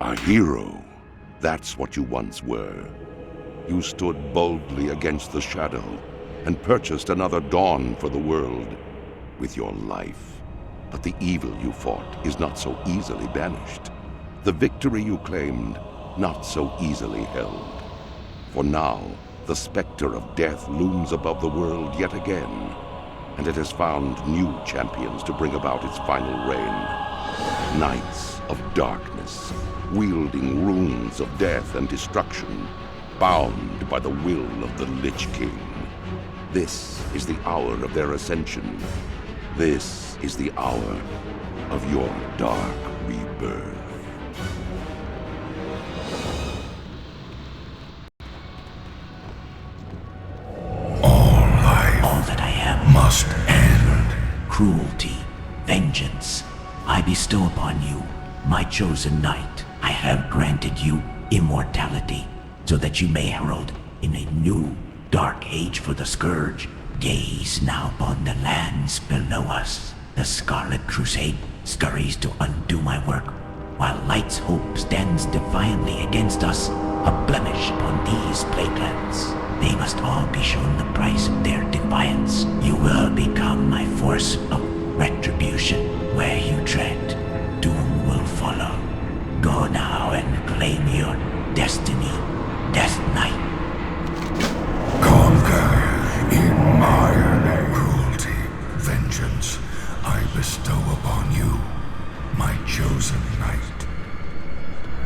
A hero. That's what you once were. You stood boldly against the shadow and purchased another dawn for the world with your life. But the evil you fought is not so easily banished. The victory you claimed, not so easily held. For now, the specter of death looms above the world yet again, and it has found new champions to bring about its final reign. Knights of darkness, wielding runes of death and destruction, bound by the will of the Lich King. This is the hour of their ascension. This is the hour of your dark rebirth. All that I am must end. Cruelty, vengeance, I bestow upon you, my chosen knight. I have granted you immortality, so that you may herald in a new dark age for the Scourge. Gaze now upon the lands below us. The Scarlet Crusade scurries to undo my work, while Light's hope stands defiantly against us, a blemish upon these plaguelands. They must all be shown the price of their defiance. You will become my force of retribution. Where you tread, doom will follow. Go now and claim your destiny, Death Knight. Conquer in my name. Cruelty, vengeance, I bestow upon you, my chosen knight.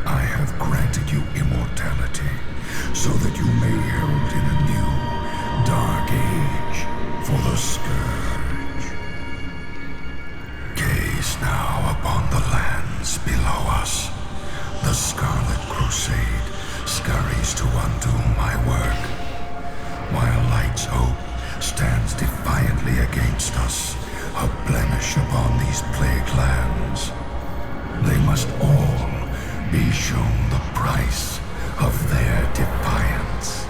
I have granted you immortality, so that you may herald in a new, dark age for the Scourge. Gaze now upon the lands below us. The Scarlet Crusade scurries to undo my work, while Light's hope stands defiantly against us, a blemish upon these plague lands. They must all be shown the price of their defiance.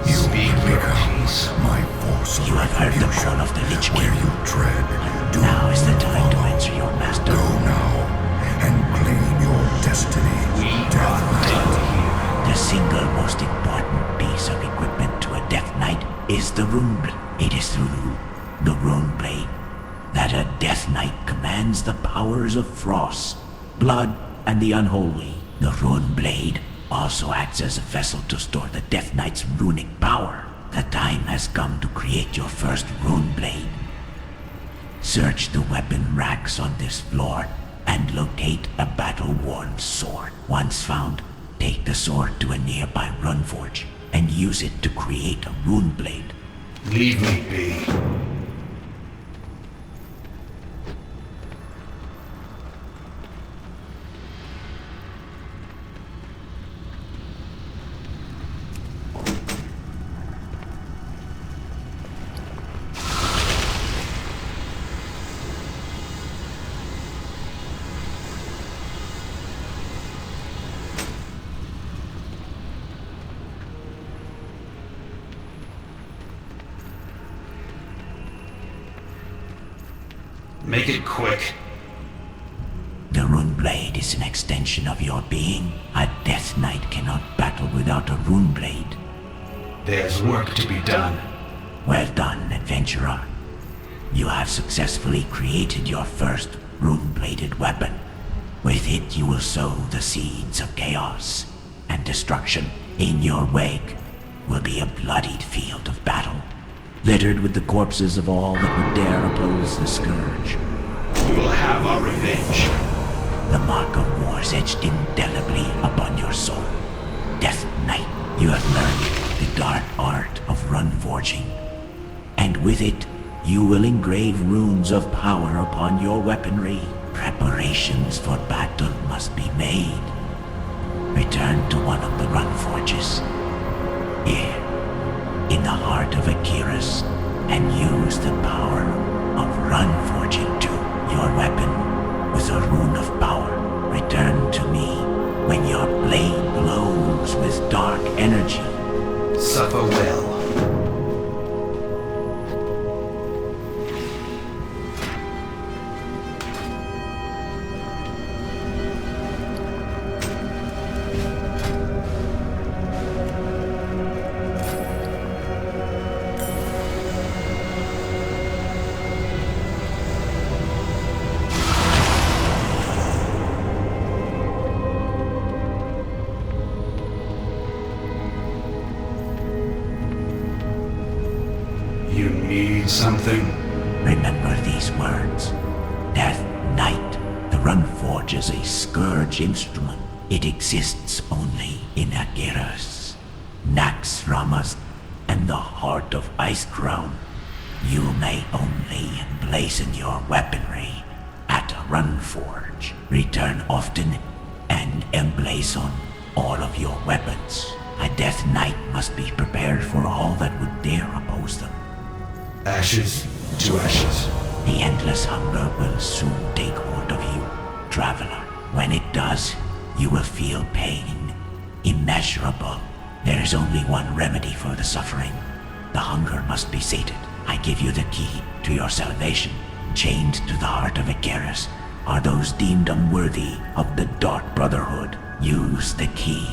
You will become my force of You have heard the call of the Lich King. Where you tread, do Now is the time to answer your master. Go now and claim your destiny, Death Knight. The single most important piece of equipment to a Death Knight is the rune blade. It is through the rune blade that a Death Knight commands the powers of frost, blood, and the unholy. The rune blade also acts as a vessel to store the Death Knight's runic power. The time has come to create your first rune blade. Search the weapon racks on this floor and locate a battle-worn sword. Once found, take the sword to a nearby Runeforge and use it to create a rune blade. Leave me be. Make it quick. The rune blade is an extension of your being. A Death Knight cannot battle without a rune blade. There's work to be done. Well done, adventurer. You have successfully created your first rune-bladed weapon. With it you will sow the seeds of chaos and destruction. In your wake will be a bloodied field of battle, littered with the corpses of all that would dare oppose the Scourge. We'll have our revenge. The mark of war is etched indelibly upon your soul. Death Knight, you have learned the dark art of Runeforging, and with it, you will engrave runes of power upon your weaponry. Preparations for battle must be made. Return to one of the Runeforges, here, in the heart of Acherus, and use the power of Runeforging to your weapon with a rune of power. Return to me when your blade glows with dark energy. Suffer well. mean something? Remember these words. Death Knight. The Runeforge is a scourge instrument. It exists only in Acherus, Naxxramas, and the heart of Icecrown. You may only emblazon your weaponry at a Runeforge. Return often and emblazon all of your weapons. A Death Knight must be prepared for all that would dare oppose them. Ashes to ashes. The endless hunger will soon take hold of you, traveler. When it does, you will feel pain, immeasurable. There is only one remedy for the suffering. The hunger must be sated. I give you the key to your salvation. Chained to the heart of Acherus are those deemed unworthy of the Dark Brotherhood. Use the key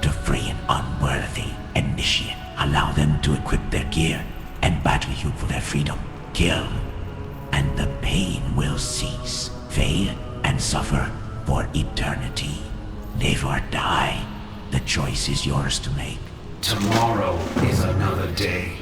to free an unworthy initiate. Allow them to equip their gear and battle you for their freedom. Kill, and the pain will cease. Fail and suffer for eternity. Live or die. The choice is yours to make. Tomorrow is another day.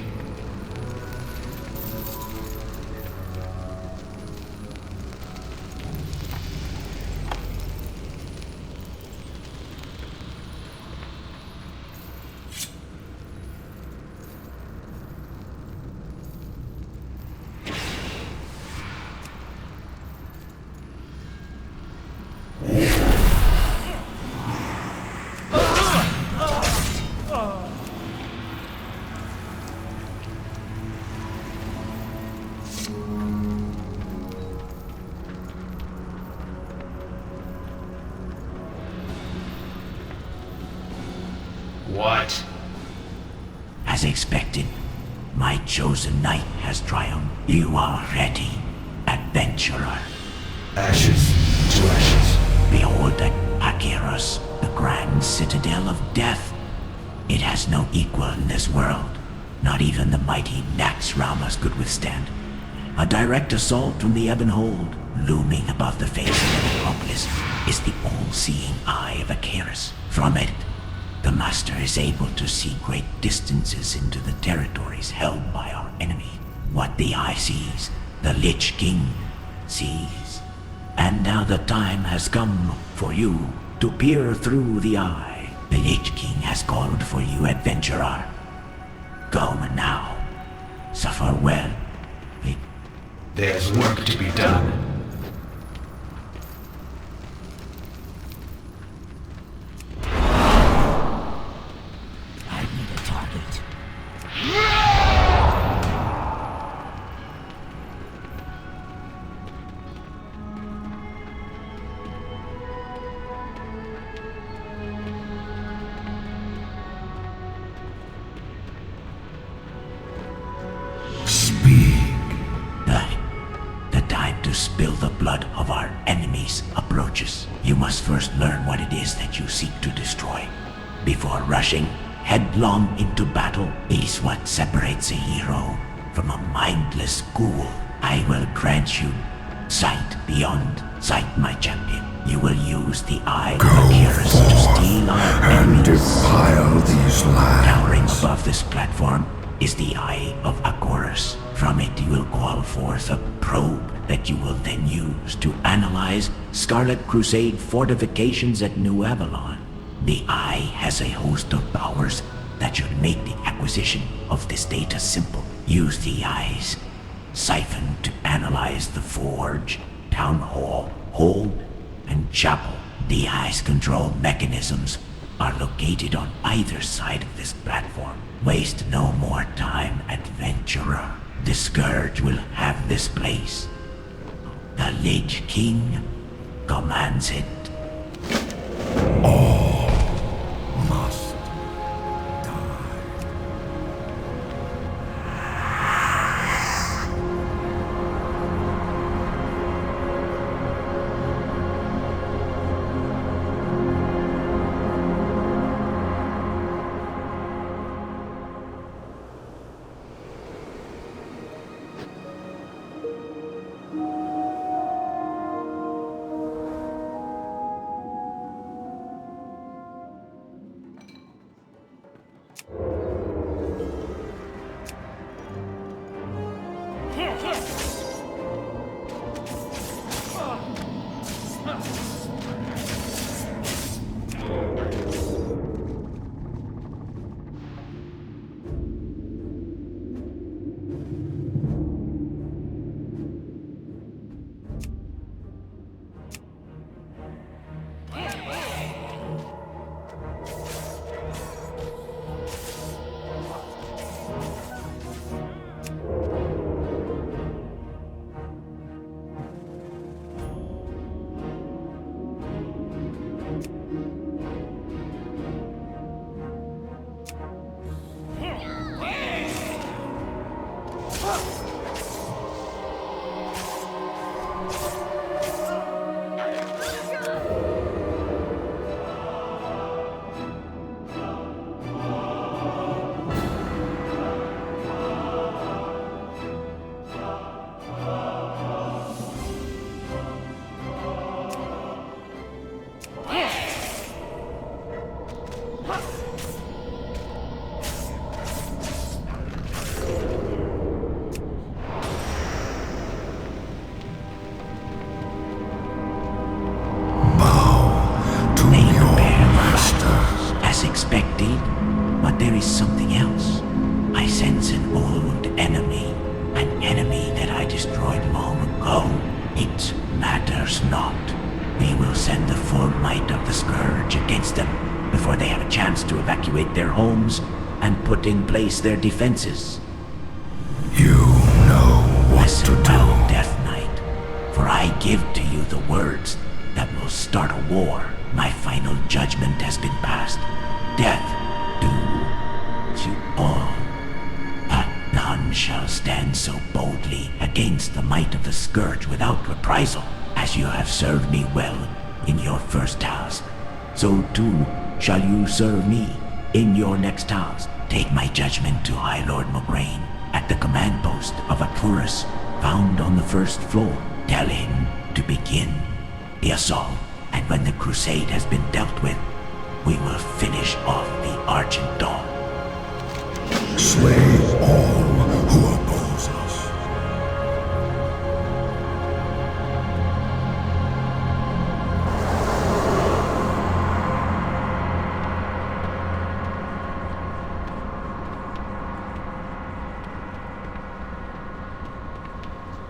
What? As expected, my chosen knight has triumphed. You are ready, adventurer. Ashes to ashes. Behold Acherus, the grand citadel of death. It has no equal in this world. Not even the mighty Naxxramas could withstand. A direct assault from the Ebonhold, looming above the face of the Necropolis, is the all-seeing eye of Acherus. From it, the Master is able to see great distances into the territories held by our enemy. What the eye sees, the Lich King sees. And now the time has come for you to peer through the eye. The Lich King has called for you, adventurer. Go now. Suffer well. There's work to be done. I need a target. The time to spill the blood of our enemies approaches. You must first learn what it is that you seek to destroy. Before rushing headlong into battle is what separates a hero from a mindless ghoul. I will grant you sight beyond sight, my champion. You will use the eye of Acherus to steal our and enemies. defile these Towering lands. above this platform is the Eye of Acherus. From it you will call forth a probe that you will then use to analyze Scarlet Crusade fortifications at New Avalon. The Eye has a host of powers that should make the acquisition of this data simple. Use the Eye's siphon to analyze the Forge, Town Hall, Hold, and Chapel. The Eye's control mechanisms are located on either side of this platform. Waste no more time, adventurer. The Scourge will have this place. The Lich King commands it. All must die. expected, but there is something else. I sense an old enemy, an enemy that I destroyed long ago. It matters not. We will send the full might of the Scourge against them before they have a chance to evacuate their homes and put in place their defenses. You know what Listen to do. well, Death Knight, for I give to you the words that will start a war. My final judgment has been passed. Death due to all. But none shall stand so boldly against the might of the Scourge without reprisal. As you have served me well in your first task, so too shall you serve me in your next task. Take my judgment to High Lord Mograine at the command post of Acherus, found on the first floor. Tell him to begin the assault, and when the crusade has been dealt with, we will finish off the Argent Dawn. Slay all who oppose us.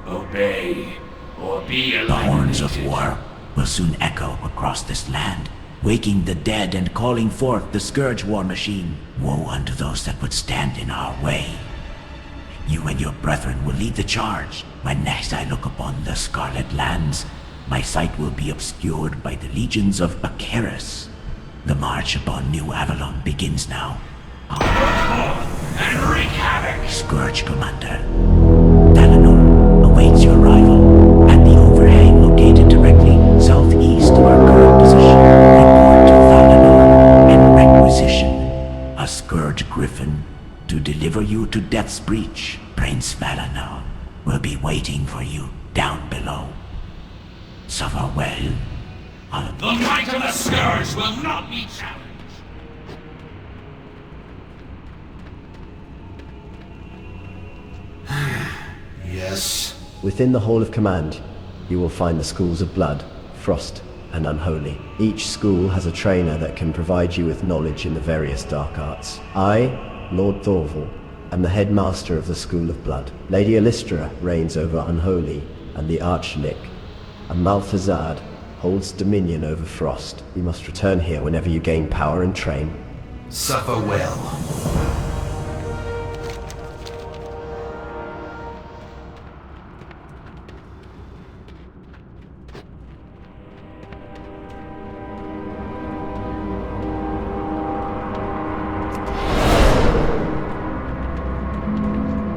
Obey, or be The horns of eliminated. war will soon echo across this land, waking the dead and calling forth the Scourge war machine. Woe unto those that would stand in our way. You and your brethren will lead the charge. When next I look upon the Scarlet Lands, my sight will be obscured by the legions of Acherus. The march upon New Avalon begins now. And wreak havoc! Scourge Commander, Valinor awaits your arrival at the overhang located directly southeast of our current position. Report to Valinor and requisition a Scourge Griffin to deliver you to Death's Breach. Prince Valinor will be waiting for you down below. Suffer well. The might of the Scourge will not be challenged! Yes. Within the Hall of Command, you will find the schools of Blood, Frost, and Unholy. Each school has a trainer that can provide you with knowledge in the various dark arts. I, Lord Thorval, am the headmaster of the School of Blood. Lady Alistra reigns over Unholy and the Arch-Lich, and Malthazard holds dominion over Frost. You must return here whenever you gain power and train. Suffer well.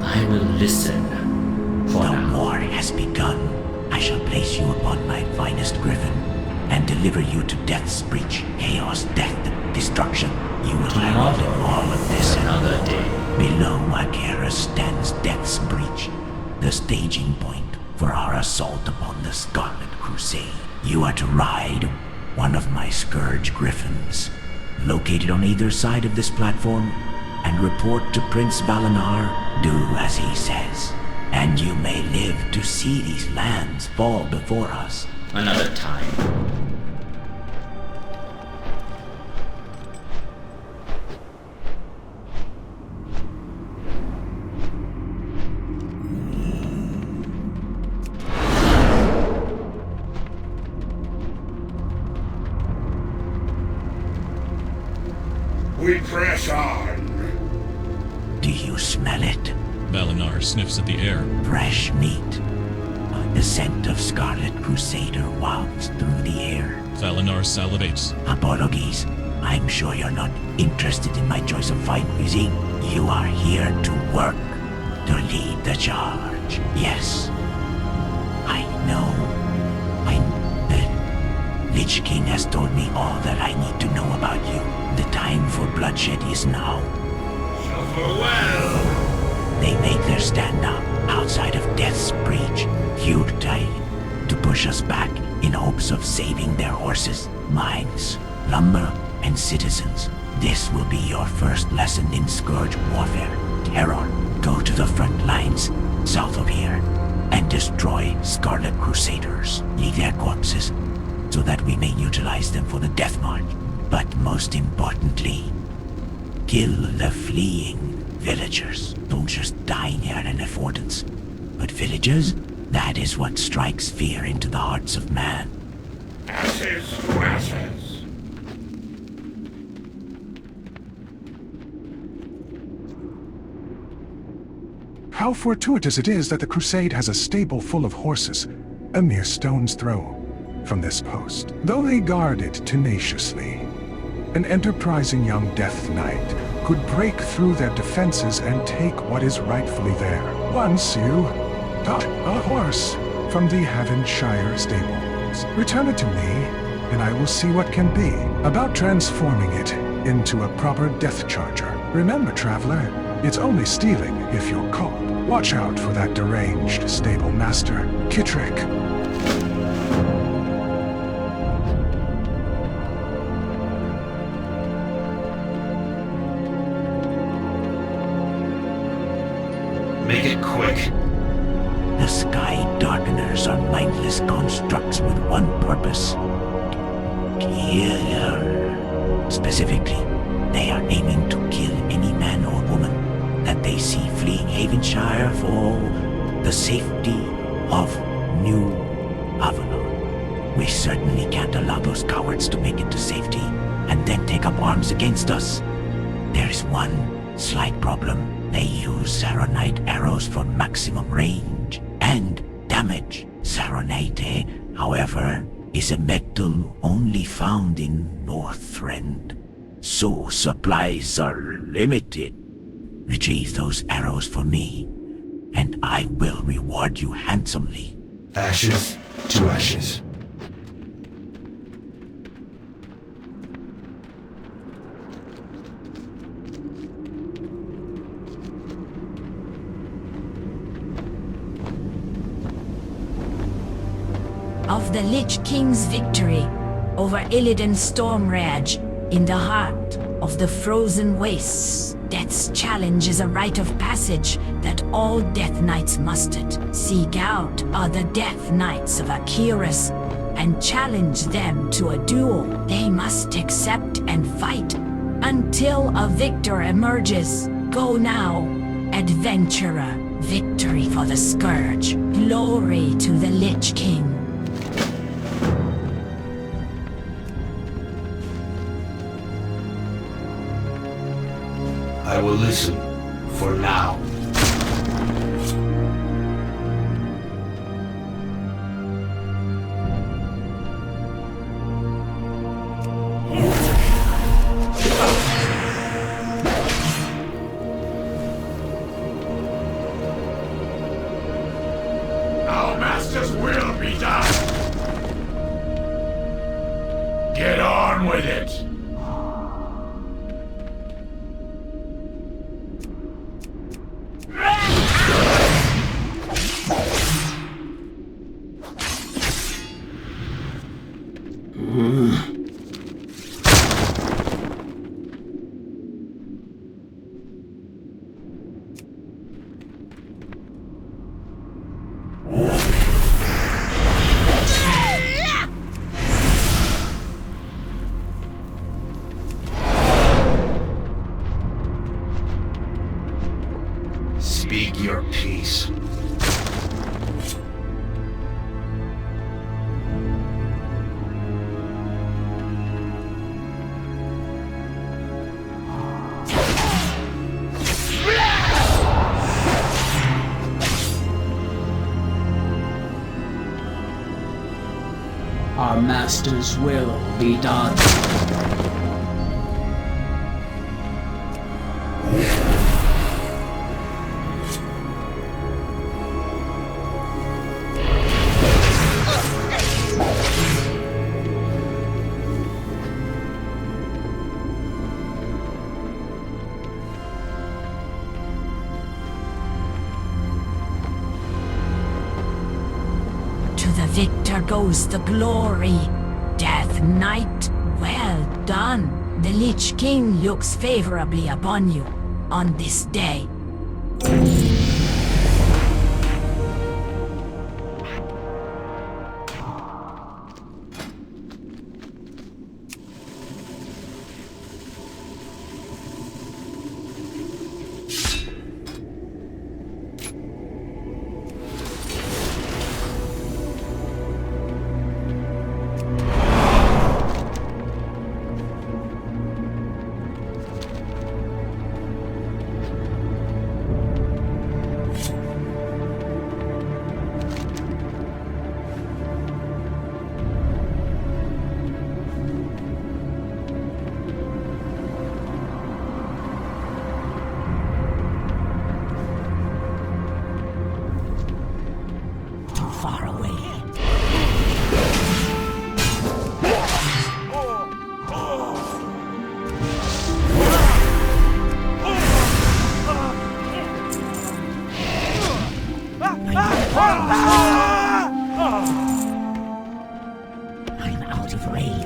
I will listen. For The now. war has begun. I shall place you upon my finest griffin and deliver you to Death's Breach. Chaos, death, destruction. You will herald in all of this Another day. Below Acherus stands Death's Breach, the staging point for our assault upon the Scarlet Crusade. You are to ride one of my Scourge Griffins, located on either side of this platform, and report to Prince Valinor. Do as he says, and you may live to see these lands fall before us. Another time. We press on. Do you smell it? Valinor sniffs at the air. Fresh meat. The scent of Scarlet Crusader wafts through the air. Valinor salivates. Apologies, I'm sure you're not interested in my choice of fine cuisine. You are here to work, to lead the charge. Yes, I know. The Lich King has told me all that I need to know about you. The time for bloodshed is now. Suffer well. They make their stand now, outside of Death's Breach, futile, to push us back in hopes of saving their horses, mines, lumber, and citizens. This will be your first lesson in Scourge warfare. Terror. Go to the front lines, south of here, and destroy Scarlet Crusaders. Leave their corpses, so that we may utilize them for the Death March. But most importantly, kill the fleeing villagers. Soldiers die near an affordance. But villagers, that is what strikes fear into the hearts of man. Ashes to ashes. How fortuitous it is that the Crusade has a stable full of horses, a mere stone's throw from this post. Though they guard it tenaciously, an enterprising young Death Knight could break through their defenses and take what is rightfully there. Once you got a horse from the Havenshire stables. Return it to me, and I will see what can be about transforming it into a proper death charger. Remember, traveler, it's only stealing if you're caught. Watch out for that deranged stable master, Kittrick. Make it quick. The Sky Darkeners are mindless constructs with one purpose. Kill. Specifically, they are aiming to kill any man or woman that they see fleeing Havenshire for the safety of New Avalon. We certainly can't allow those cowards to make it to safety and then take up arms against us. There is one slight problem. They use Saronite arrows for maximum range and damage. Saronite, however, is a metal only found in Northrend, so supplies are limited. Retrieve those arrows for me, and I will reward you handsomely. Ashes to ashes. Of the Lich King's victory over Illidan Stormrage in the heart of the frozen wastes. Death's challenge is a rite of passage that all Death Knights mustered. Seek out other Death Knights of Acherus and challenge them to a duel. They must accept and fight until a victor emerges. Go now, adventurer. Victory for the Scourge. Glory to the Lich King. I will listen, for now. Our master's will be done. Get on with it. Speak your piece. Our master's will be done. Victor goes the glory. Death Knight, well done. The Lich King looks favorably upon you on this day. out of range.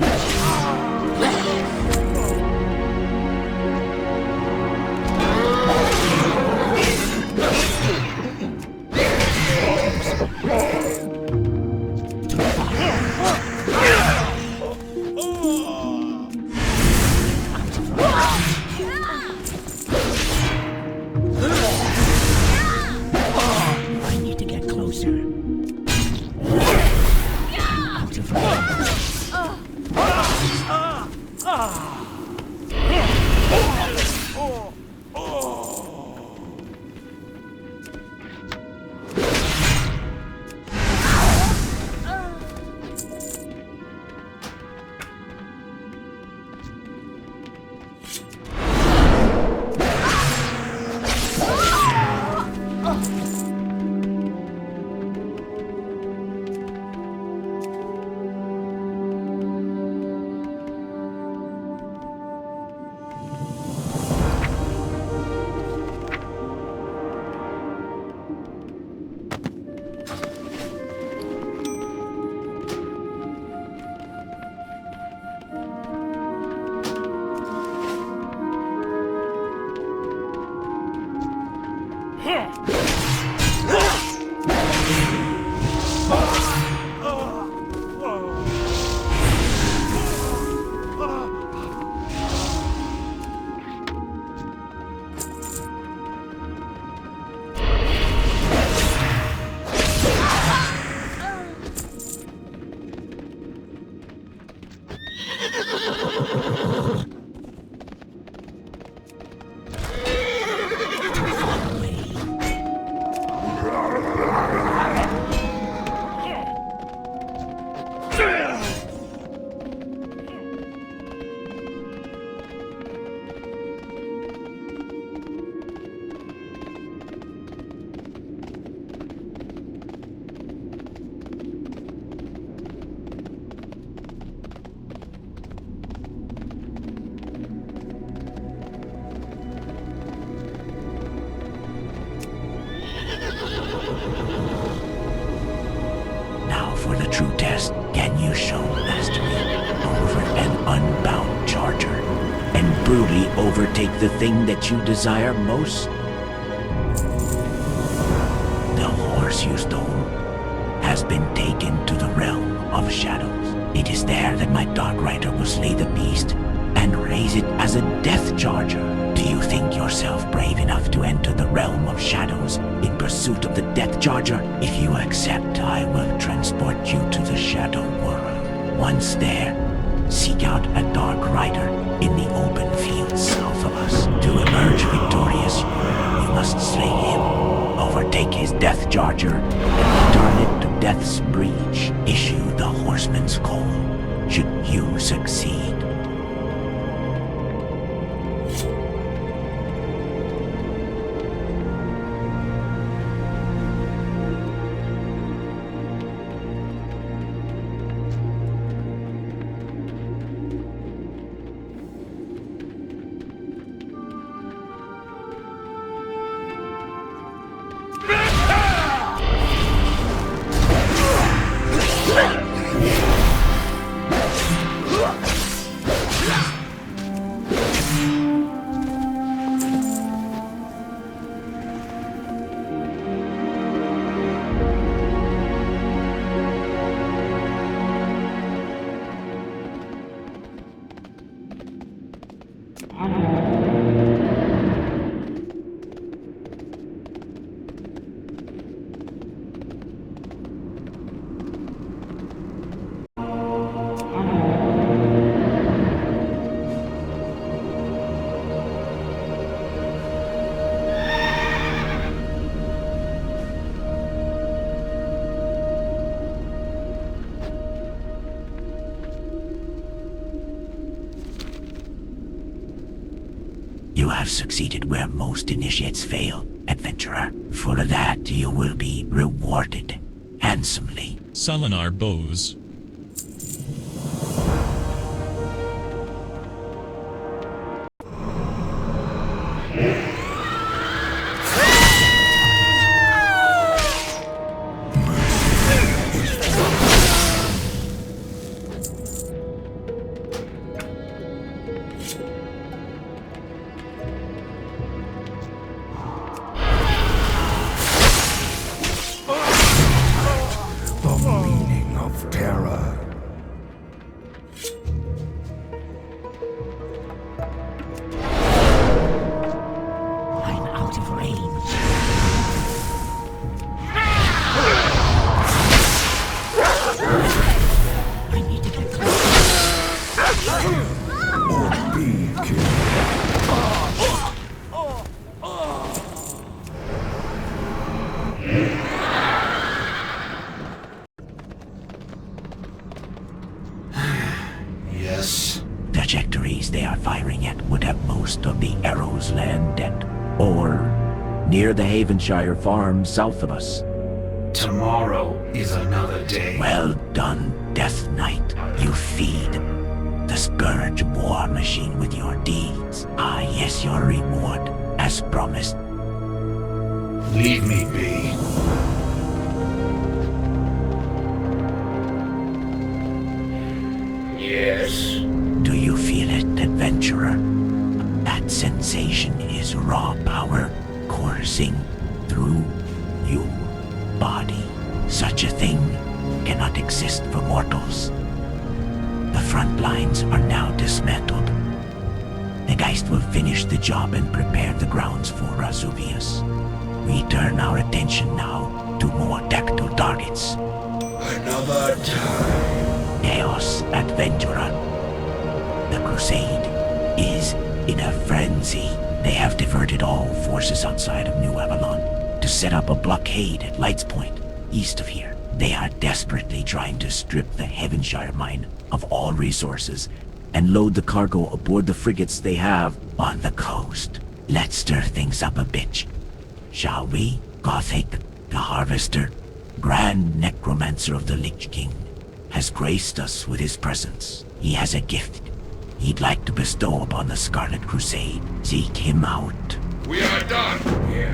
I need to get closer. Out of range. Now for the true test. Can you show mastery over an unbound charger and brutally overtake the thing that you desire most? The horse you stole has been taken to the realm of shadows. It is there that my Dark Rider will slay the beast and raise it as a death charger. Do you think yourself brave enough to enter the realm of shadows in pursuit of the death charger? If you accept, I will transport you to the shadow world. Once there, seek out a Dark Rider in the open fields south of us. To emerge victorious, you must slay him, overtake his death charger, and return it to Death's Breach. Issue the horseman's call, should you succeed. You have succeeded where most initiates fail, adventurer. For that, you will be rewarded handsomely. Salinar bows. trajectories they are firing at would have most of the arrows land at, or near the Havenshire farm south of us. Tomorrow is another day. Well done, Death Knight. You feed the Scourge war machine with your deeds. Ah, yes, your reward, as promised. Leave me be. Yes. Do you feel it, adventurer? That sensation is raw power coursing through your body. Such a thing cannot exist for mortals. The front lines are now dismantled. The Geist will finish the job and prepare the grounds for Razuvius. We turn our attention now to more tactical targets. Another time. Chaos Adventurer. The Crusade is in a frenzy. They have diverted all forces outside of New Avalon to set up a blockade at Light's Point, east of here. They are desperately trying to strip the Heavenshire mine of all resources and load the cargo aboard the frigates they have on the coast. Let's stir things up a bit, shall we? Gothic, the Harvester, Grand Necromancer of the Lich King, has graced us with his presence. He has a gift he'd like to bestow upon the Scarlet Crusade. Seek him out. We are done here.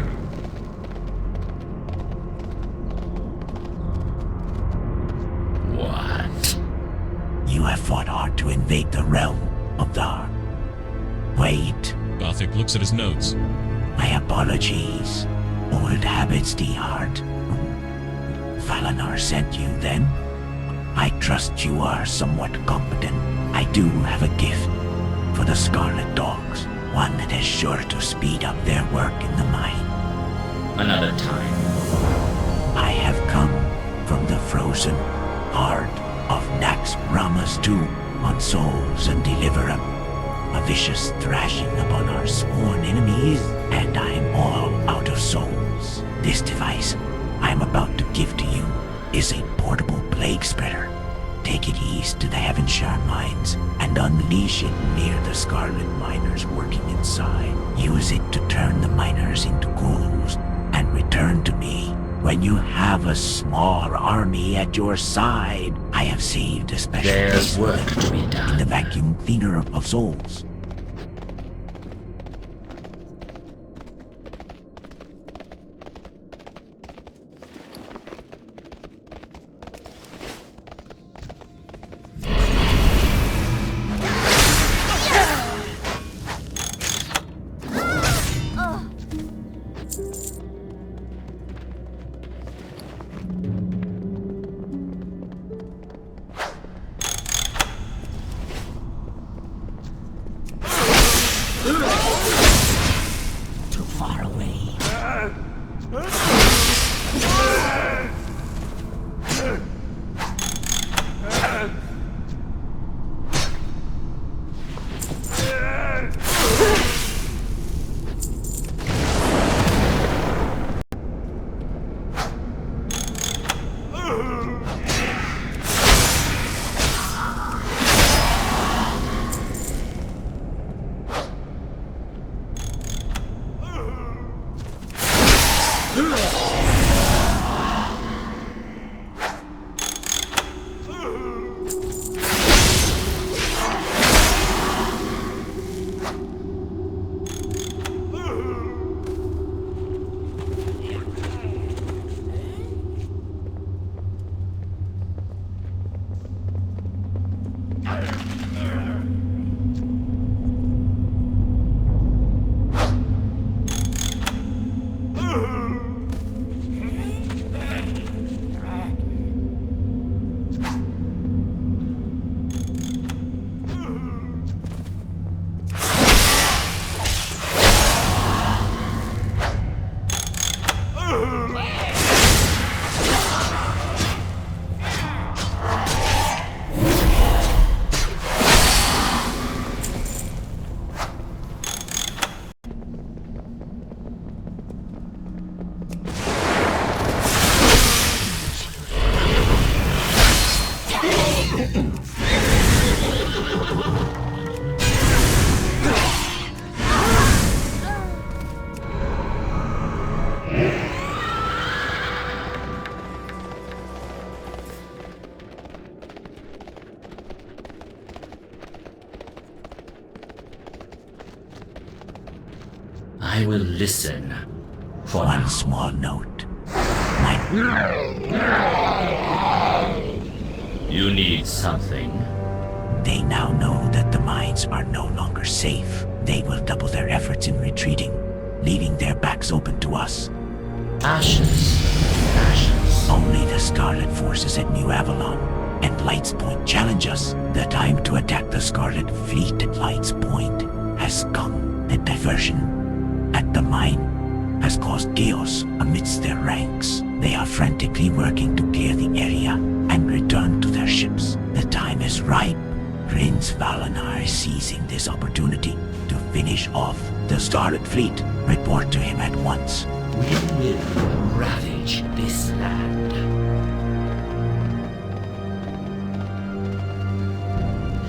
What? You have fought hard to invade the realm of the... Wait. Gothic looks at his notes. My apologies. Old habits, Dehart. Valanar sent you, then? I trust you are somewhat competent. I do have a gift for the Scarlet Dogs, one that is sure to speed up their work in the mine. Another time. I have come from the frozen heart of Nax Rama's tomb on Souls and Deliverer, a vicious thrashing upon our sworn enemies, and I'm all out of souls. This device I'm about to give to you is a portable plague spreader. Take it east to the Heavenshire mines and unleash it near the Scarlet miners working inside. Use it to turn the miners into ghouls and return to me when you have a small army at your side. I have saved a special There's place work for them to be done. in the vacuum cleaner of souls. Too far away. I will listen. For One small note. you need something. They now know that the mines are no longer safe. They will double their efforts in retreating, leaving their backs open to us. Ashes. Only the Scarlet forces at New Avalon and Light's Point challenge us. The time to attack the Scarlet fleet at Light's Point has come. The diversion at the mine has caused chaos amidst their ranks. They are frantically working to clear the area and return to their ships. The time is ripe. Prince Valinar is seizing this opportunity to finish off the Scarlet fleet. Report to him at once. We will ravage this land.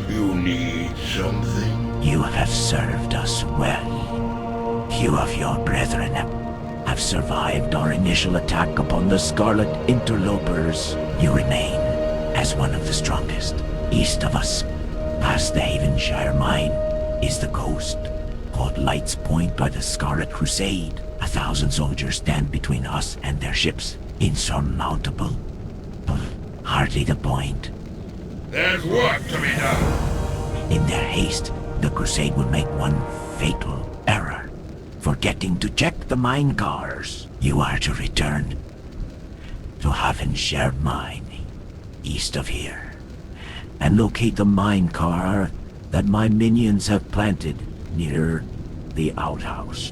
You need something? You have served us well. Few of your brethren have survived our initial attack upon the Scarlet Interlopers. You remain as one of the strongest. East of us, past the Havenshire mine, is the coast, called Light's Point by the Scarlet Crusade. 1,000 soldiers stand between us and their ships. Insurmountable. Hardly the point. There's work to be done. In their haste, the Crusade will make one fatal error, forgetting to check the mine cars. You are to return to Havenshire Mine, east of here, and locate the mine car that my minions have planted near the outhouse.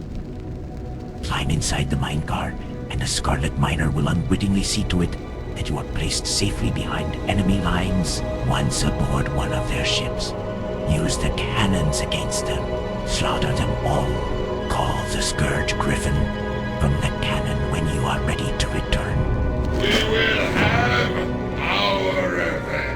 Climb inside the mine car, and a Scarlet Miner will unwittingly see to it that you are placed safely behind enemy lines. Once aboard one of their ships, use the cannons against them. Slaughter them all. Call the Scourge Griffin from the cannon when you are ready to return. We will have our revenge.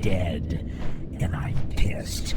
Dead, and I'm pissed.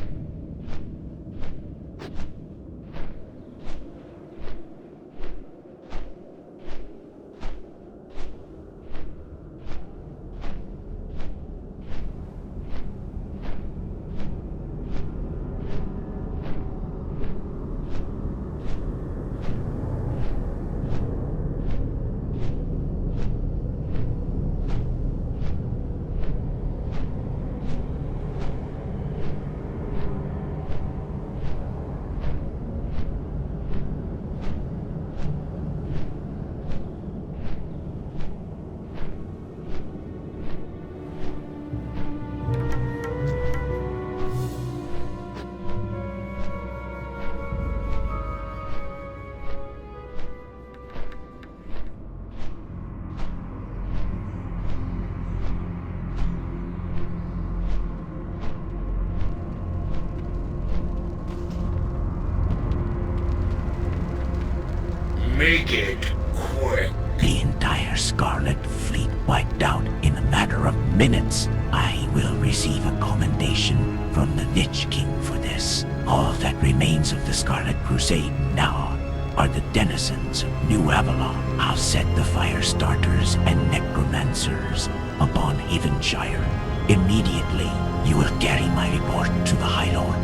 Make it quick. The entire Scarlet Fleet wiped out in a matter of minutes. I will receive a commendation from the Lich King for this. All that remains of the Scarlet Crusade now are the denizens of New Avalon. I'll set the fire starters and necromancers upon Havenshire. Immediately, you will carry my report to the High Lord.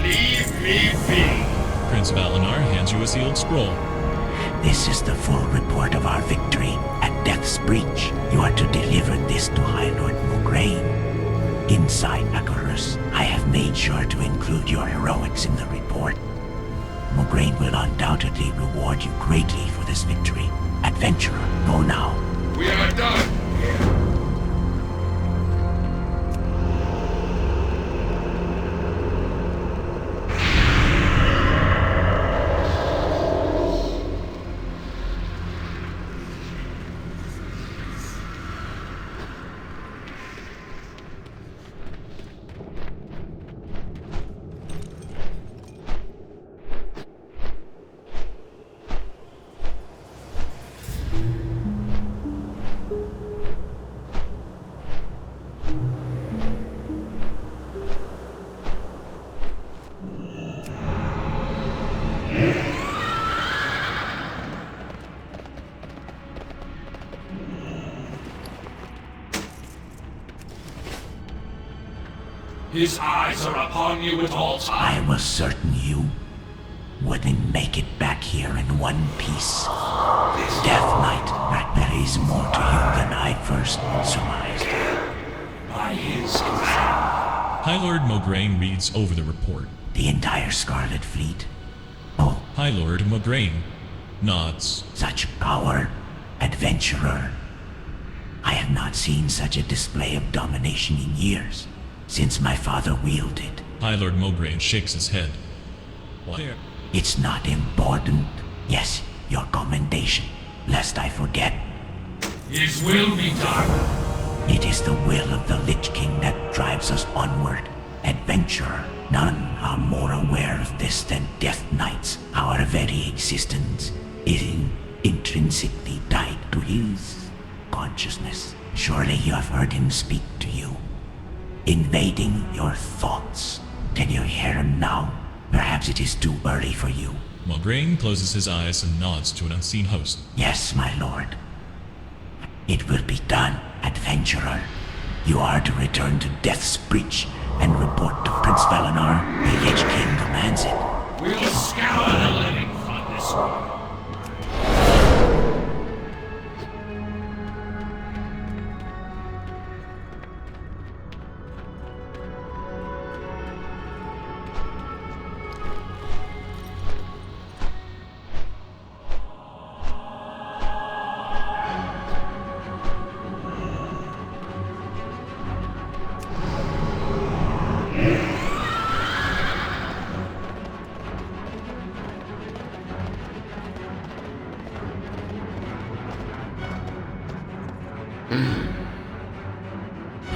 Leave me be. Prince Valinar hands you a sealed scroll. This is the full report of our victory at Death's Breach. You are to deliver this to High Lord Mograine. Inside Acherus, I have made sure to include your heroics in the report. Mograine will undoubtedly reward you greatly for this victory. Adventurer, go now. We are done. His eyes are upon you at all times. I was certain you wouldn't make it back here in one piece. Death Knight, that is more to you than I first surmised. By his command. High Lord Mograine reads over the report. The entire Scarlet Fleet. Oh, High Lord Mograine nods. such power, adventurer. I have not seen such a display of domination in years, since my father wielded. High Lord Mograine shakes his head. What? It's not important. Yes, your commendation, lest I forget. His will be done. It is the will of the Lich King that drives us onward. Adventurer, none are more aware of this than Death Knights. Our very existence is intrinsically tied to his consciousness. Surely you have heard him speak to you, invading your thoughts. Can you hear him now? Perhaps it is too early for you. Mograine closes his eyes and nods to an unseen host. Yes, my lord. It will be done, adventurer. You are to return to Death's Breach and report to Prince Valinar. The Lich King commands it. We'll scour the living from this one.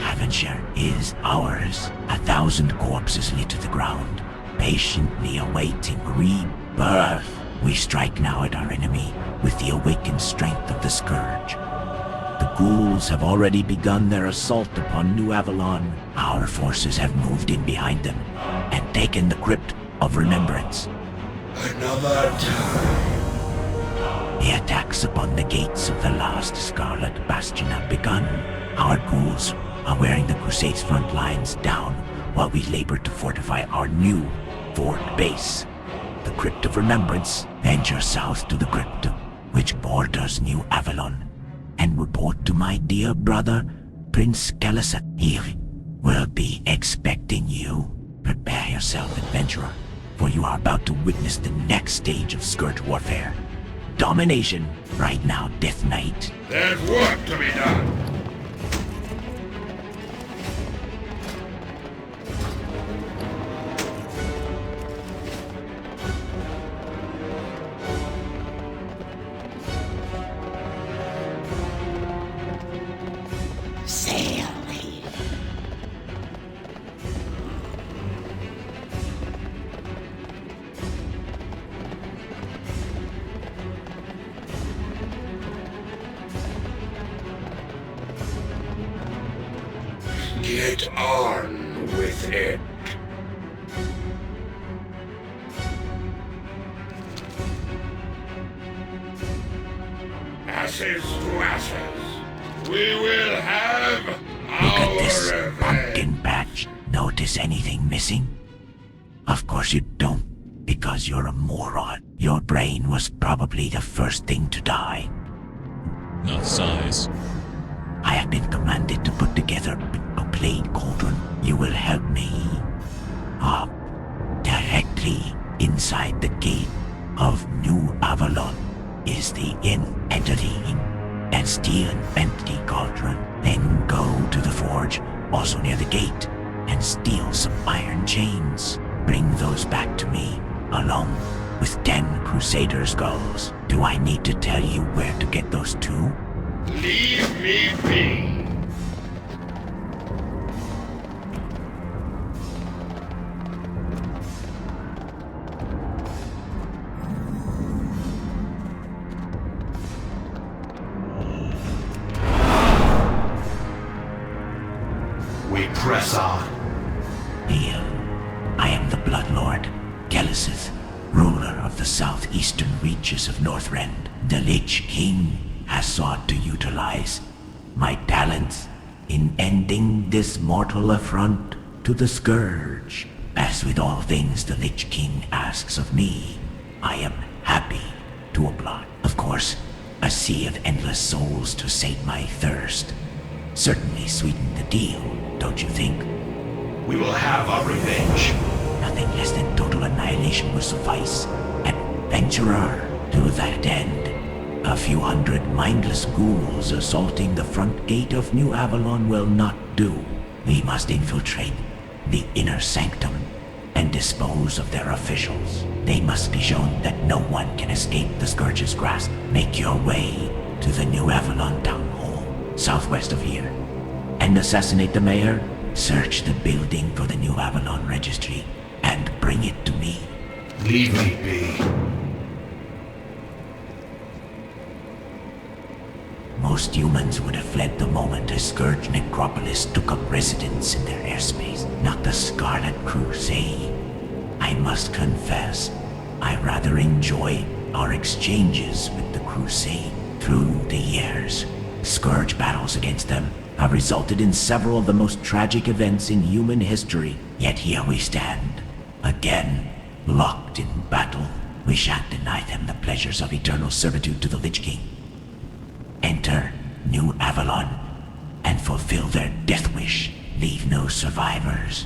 Havenshire is ours. 1,000 corpses lit to the ground, patiently awaiting rebirth. We strike now at our enemy with the awakened strength of the Scourge. The ghouls have already begun their assault upon New Avalon. Our forces have moved in behind them and taken the Crypt of Remembrance. Another time. The attacks upon the gates of the last Scarlet Bastion have begun. Our ghouls are wearing the Crusade's front lines down while we labor to fortify our new fort base. The Crypt of Remembrance. Venture south to the crypt which borders New Avalon and report to my dear brother, Prince Calicet. He will be expecting you. Prepare yourself, adventurer, for you are about to witness the next stage of Scourge warfare. Domination. Right now, Death Knight. There's work to be done. Sail here. Get on with it. Ashes to ashes. We will have Look at this our revenge. pumpkin patch. Notice anything missing? Of course you don't, because you're a moron. Your brain was probably the first thing to die. Not size. I have been commanded to put together a blade cauldron. You will help me. Directly inside the gate of New Avalon is the enter the inn and steal an empty cauldron. Then go to the forge, also near the gate, and steal some iron chains. Bring those back to me, along with 10 Crusader skulls. Do I need to tell you where to get those 2? Leave me be. We press on. Hail. I am the Bloodlord, Gelisith, ruler of the southeastern reaches of Northrend. The Lich King has sought to utilize my talents in ending this mortal affront to the Scourge. As with all things the Lich King asks of me, I am happy to oblige. Of course, a sea of endless souls to sate my thirst certainly sweeten the deal, don't you think? We will have our revenge. Nothing less than total annihilation will suffice. Adventurer, to that end, a few hundred mindless ghouls assaulting the front gate of New Avalon will not do. We must infiltrate the inner sanctum and dispose of their officials. They must be shown that no one can escape the Scourge's grasp. Make your way to the New Avalon Town Hall, southwest of here, and assassinate the mayor. Search the building for the New Avalon registry and bring it to me. Leave me be. Most humans would have fled the moment a Scourge necropolis took up residence in their airspace, not the Scarlet Crusade. I must confess, I rather enjoy our exchanges with the Crusade. Through the years, Scourge battles against them have resulted in several of the most tragic events in human history. Yet here we stand, again, locked in battle. We shan't deny them the pleasures of eternal servitude to the Lich King. Enter New Avalon and fulfill their death wish. Leave no survivors.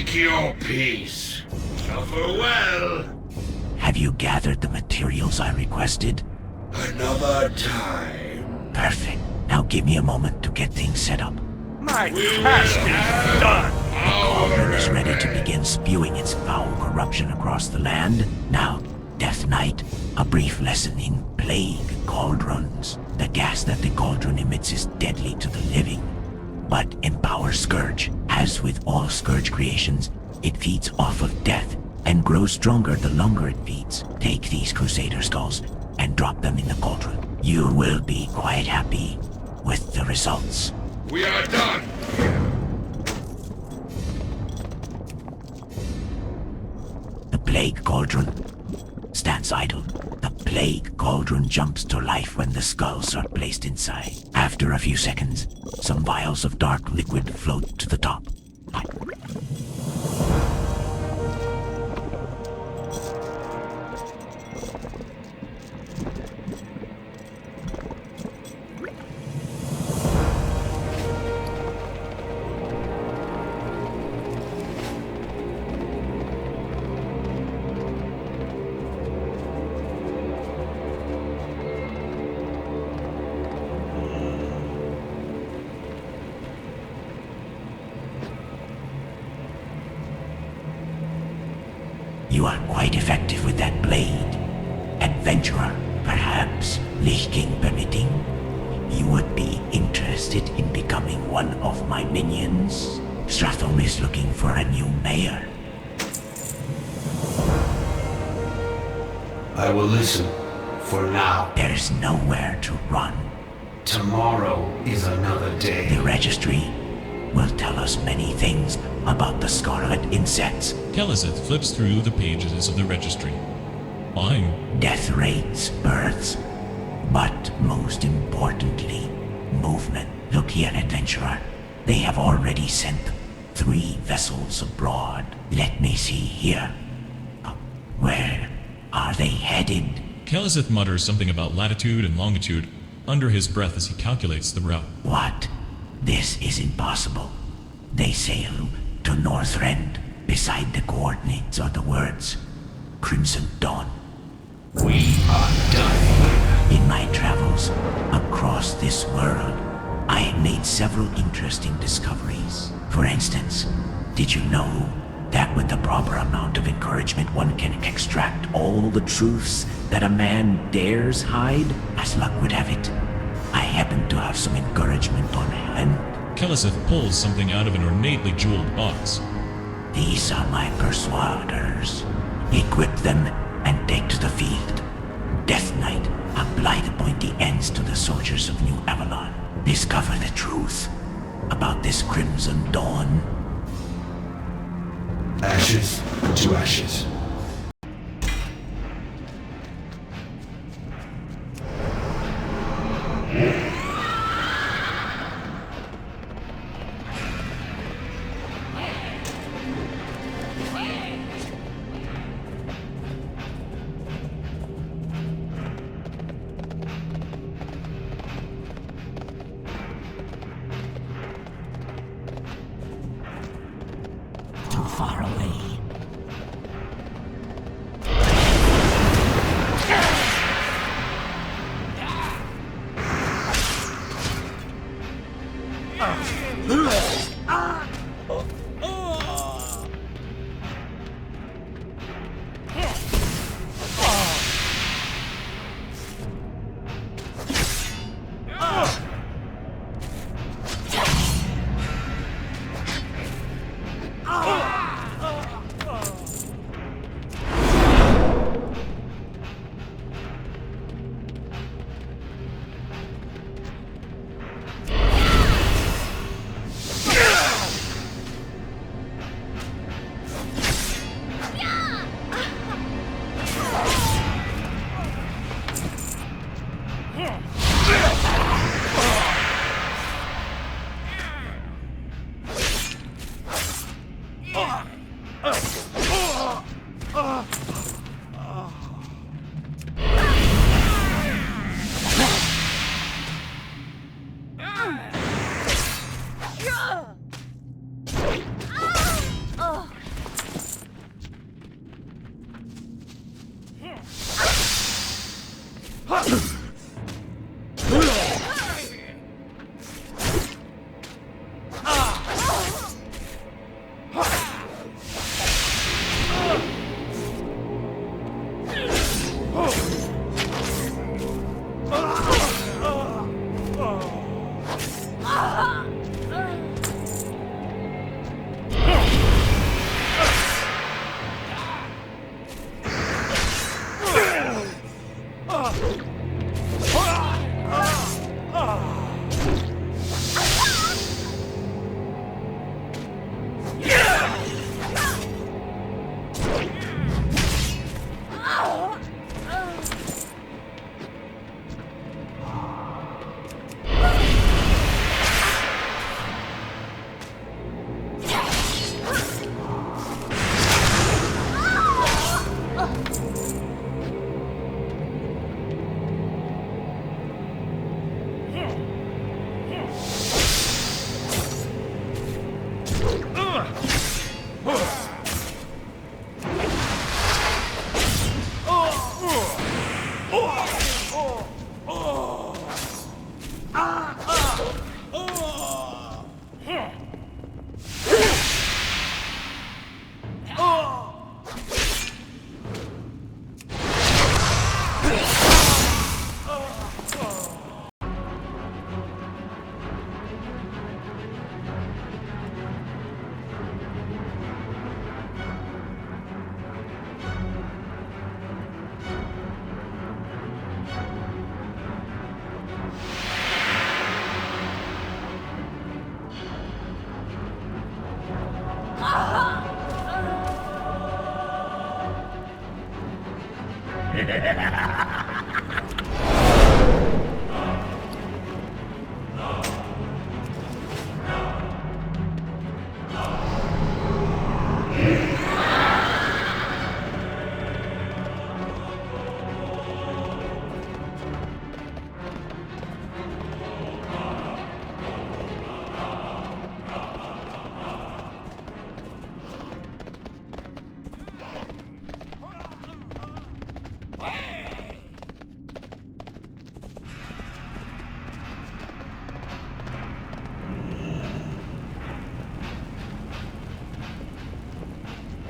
Seek your peace. Suffer well. Have you gathered the materials I requested? Another time. Perfect. Now give me a moment to get things set up. My task is done. The cauldron is ready to begin spewing its foul corruption across the land. Now, Death Knight, a brief lesson in plague cauldrons. The gas that the cauldron emits is deadly to the living, but empowers Scourge. As with all Scourge creations, it feeds off of death and grows stronger the longer it feeds. Take these Crusader skulls and drop them in the cauldron. You will be quite happy with the results. We are done. The Plague Cauldron stands idle. The Plague Cauldron jumps to life when the skulls are placed inside. After a few seconds, some vials of dark liquid float to the top. You are quite effective with that blade. Adventurer, perhaps, Lich King permitting. You would be interested in becoming one of my minions? Stratham is looking for a new mayor. I will listen. For now. There's nowhere to run. Tomorrow is another day. The registry will tell us many things about the scarlet insects. Kelazeth flips through the pages of the registry. Fine. Death rates, births, but most importantly, movement. Look here, adventurer. They have already sent 3 vessels abroad. Let me see here. Where are they headed? Kelazeth mutters something about latitude and longitude under his breath as he calculates the route. What? This is impossible. They sail to Northrend. Beside the coordinates are the words Crimson Dawn. We are done. In my travels across this world, I have made several interesting discoveries. For instance, did you know that with the proper amount of encouragement one can extract all the truths that a man dares hide? As luck would have it, I happen to have some encouragement on hand. Kelazeth pulls something out of an ornately jeweled box. These are my persuaders. Equip them and take to the field. Death Knight, apply the pointy ends to the soldiers of New Avalon. Discover the truth about this Crimson Dawn. Ashes to ashes. Too far away.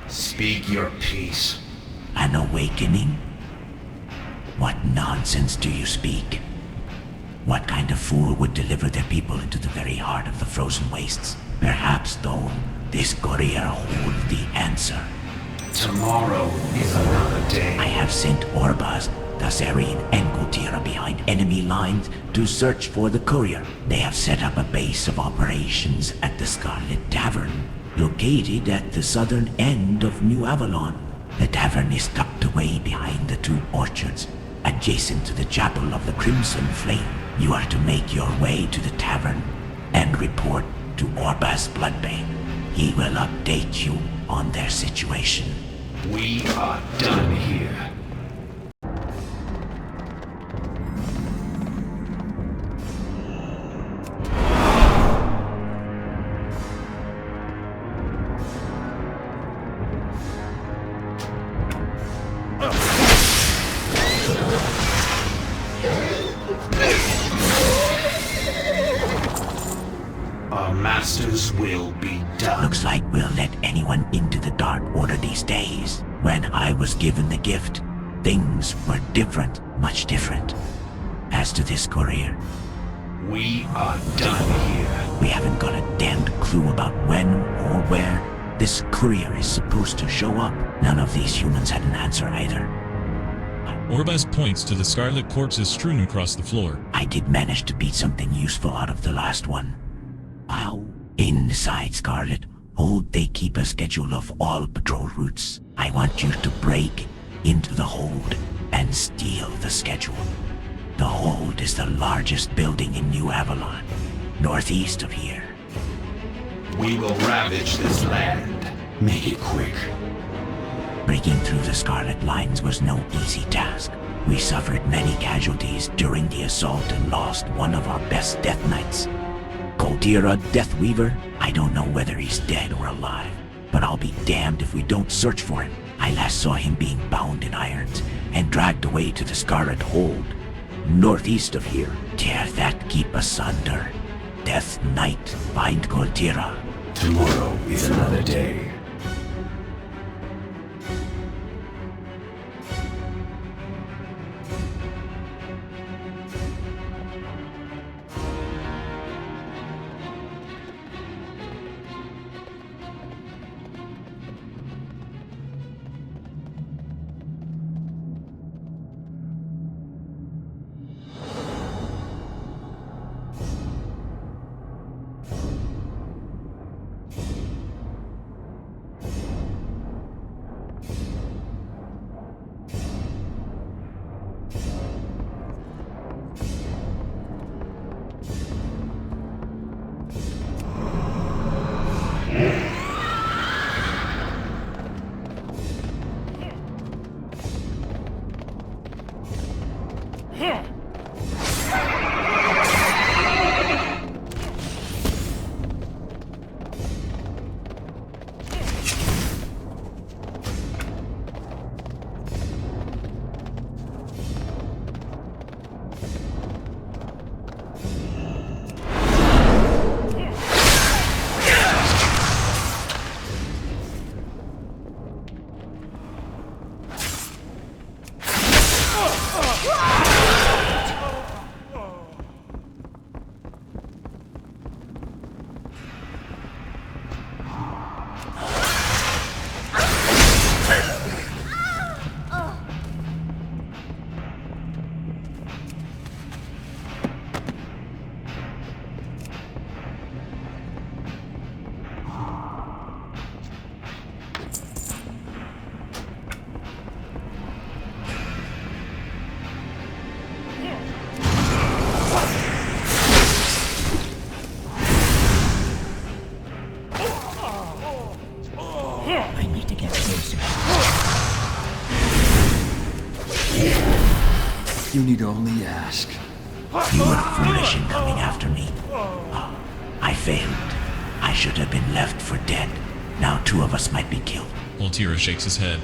Speak your piece. An awakening? What nonsense do you speak? What kind of fool would deliver their people into the very heart of the frozen wastes? Perhaps, though, this courier holds the answer. Tomorrow is another day. I have sent Orbaz, Thasarian, and Gultira behind enemy lines to search for the courier. They have set up a base of operations at the Scarlet Tavern, located at the southern end of New Avalon. The tavern is tucked away behind the two orchards, adjacent to the Chapel of the Crimson Flame. You are to make your way to the tavern and report to Orbaz Bloodbane. He will update you on their situation. We are done here. Our masters will be done. Looks like we'll let anyone into the Dark Order these days. When I was given the gift, things were different, much different. As to this courier, we are done here. We haven't got a damned clue about when or where this courier is supposed to show up. None of these humans had an answer either. Orbaz points to the scarlet corpses strewn across the floor. I did manage to beat something useful out of the last one. Wow. Inside Scarlet, hold they keep a schedule of all patrol routes. I want you to break into the hold and steal the schedule. The hold is the largest building in New Avalon, northeast of here. We will ravage this land. Make it quick. Breaking through the Scarlet lines was no easy task. We suffered many casualties during the assault and lost one of our best Death Knights. Gultira Deathweaver, I don't know whether he's dead or alive, but I'll be damned if we don't search for him. I last saw him being bound in irons and dragged away to the Scarlet Hold, northeast of here. Tear that keep asunder. Death Knight, find Gultira. Tomorrow is another day. You need only ask. You were foolish in coming after me. Oh, I failed. I should have been left for dead. Now 2 of us might be killed. Voltira shakes his head.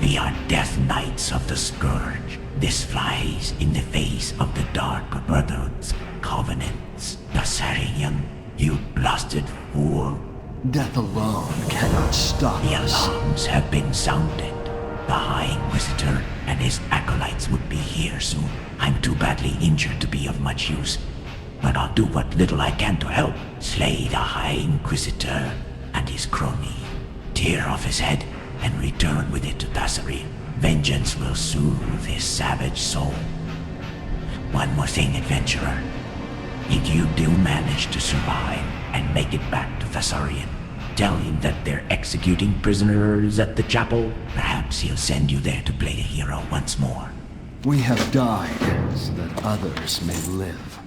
We are Death Knights of the Scourge. This flies in the face of the Dark Brotherhood's covenants. Bessarion, you blasted fool. Death alone cannot stop The us. alarms have been sounded. The High Inquisitor and his acolytes would be here soon. I'm too badly injured to be of much use, but I'll do what little I can to help. Slay the High Inquisitor and his crony. Tear off his head and return with it to Bessarion. Vengeance will soothe his savage soul. One more thing, adventurer. If you do manage to survive and make it back to Thessarion, tell him that they're executing prisoners at the chapel. Perhaps he'll send you there to play the hero once more. We have died so that others may live.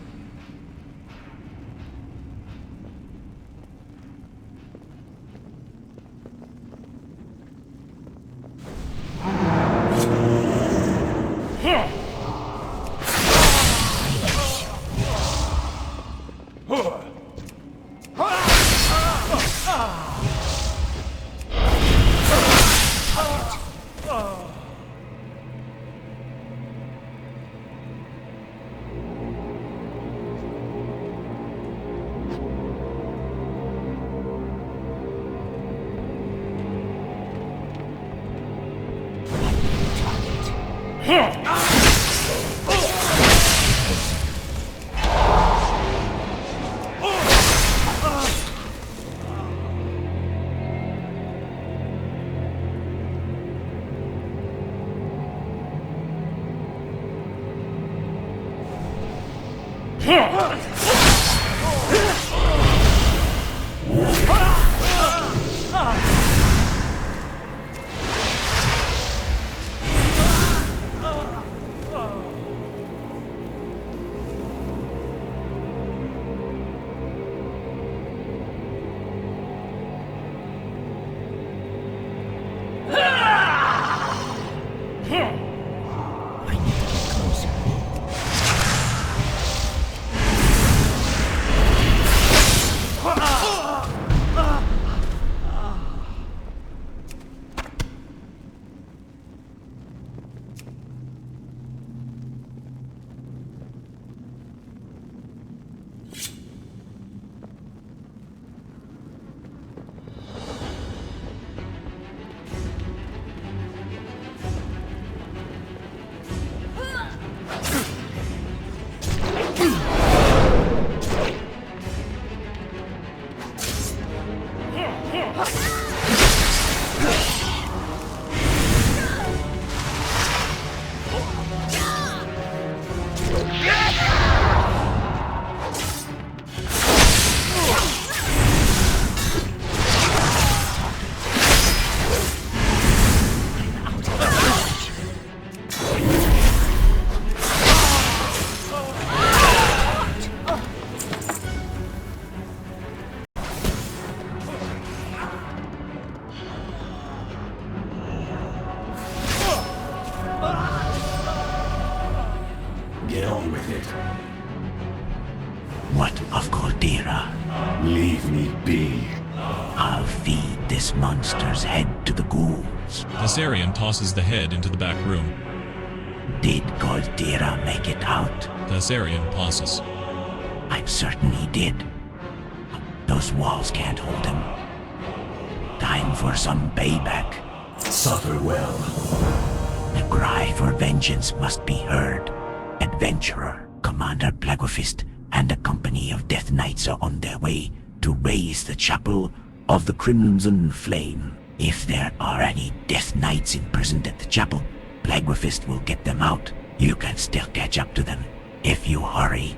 Get on with it. What of Caldera? Leave me be. I'll feed this monster's head to the ghouls. Thessarion tosses the head into the back room. Did Caldera make it out? Thessarion pauses. I'm certain he did. Those walls can't hold him. Time for some payback. Suffer well. The cry for vengeance must be heard. Adventurer, Commander Plaguefist, and a company of Death Knights are on their way to raise the Chapel of the Crimson Flame. If there are any Death Knights imprisoned at the chapel, Plaguefist will get them out. You can still catch up to them if you hurry.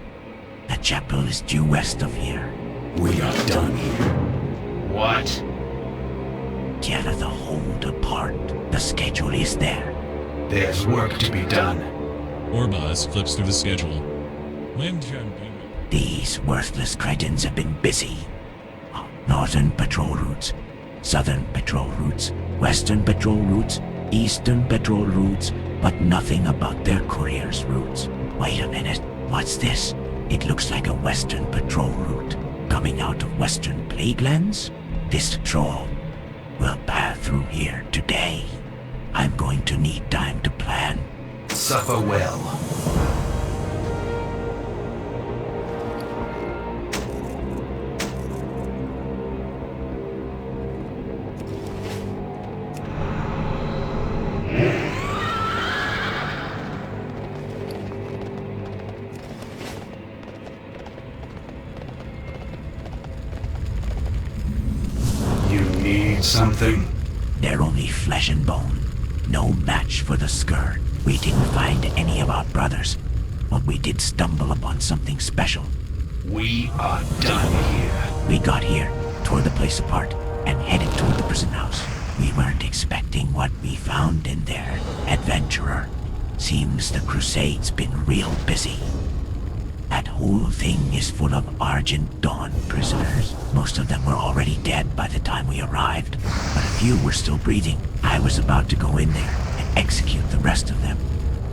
The chapel is due west of here. We are done here. What? Tear the hold apart. The schedule is there. There's work to be done. Orbaz flips through the schedule. When These worthless cretins have been busy. Northern patrol routes, southern patrol routes, western patrol routes, eastern patrol routes, but nothing about their courier's routes. Wait a minute, what's this? It looks like a western patrol route, coming out of western Plaguelands? This patrol will pass through here today. I'm going to need time to plan. Suffer well. Something? They're only flesh and bone. No match for the Scourge. We didn't find any of our brothers, but we did stumble upon something special. We are done here. We got here, tore the place apart, and headed toward the prison house. We weren't expecting what we found in there, adventurer. Seems the Crusade's been real busy. That whole thing is full of Argent Dawn prisoners. Most of them were already dead by the time we arrived, but a few were still breathing. I was about to go in there and execute the rest of them,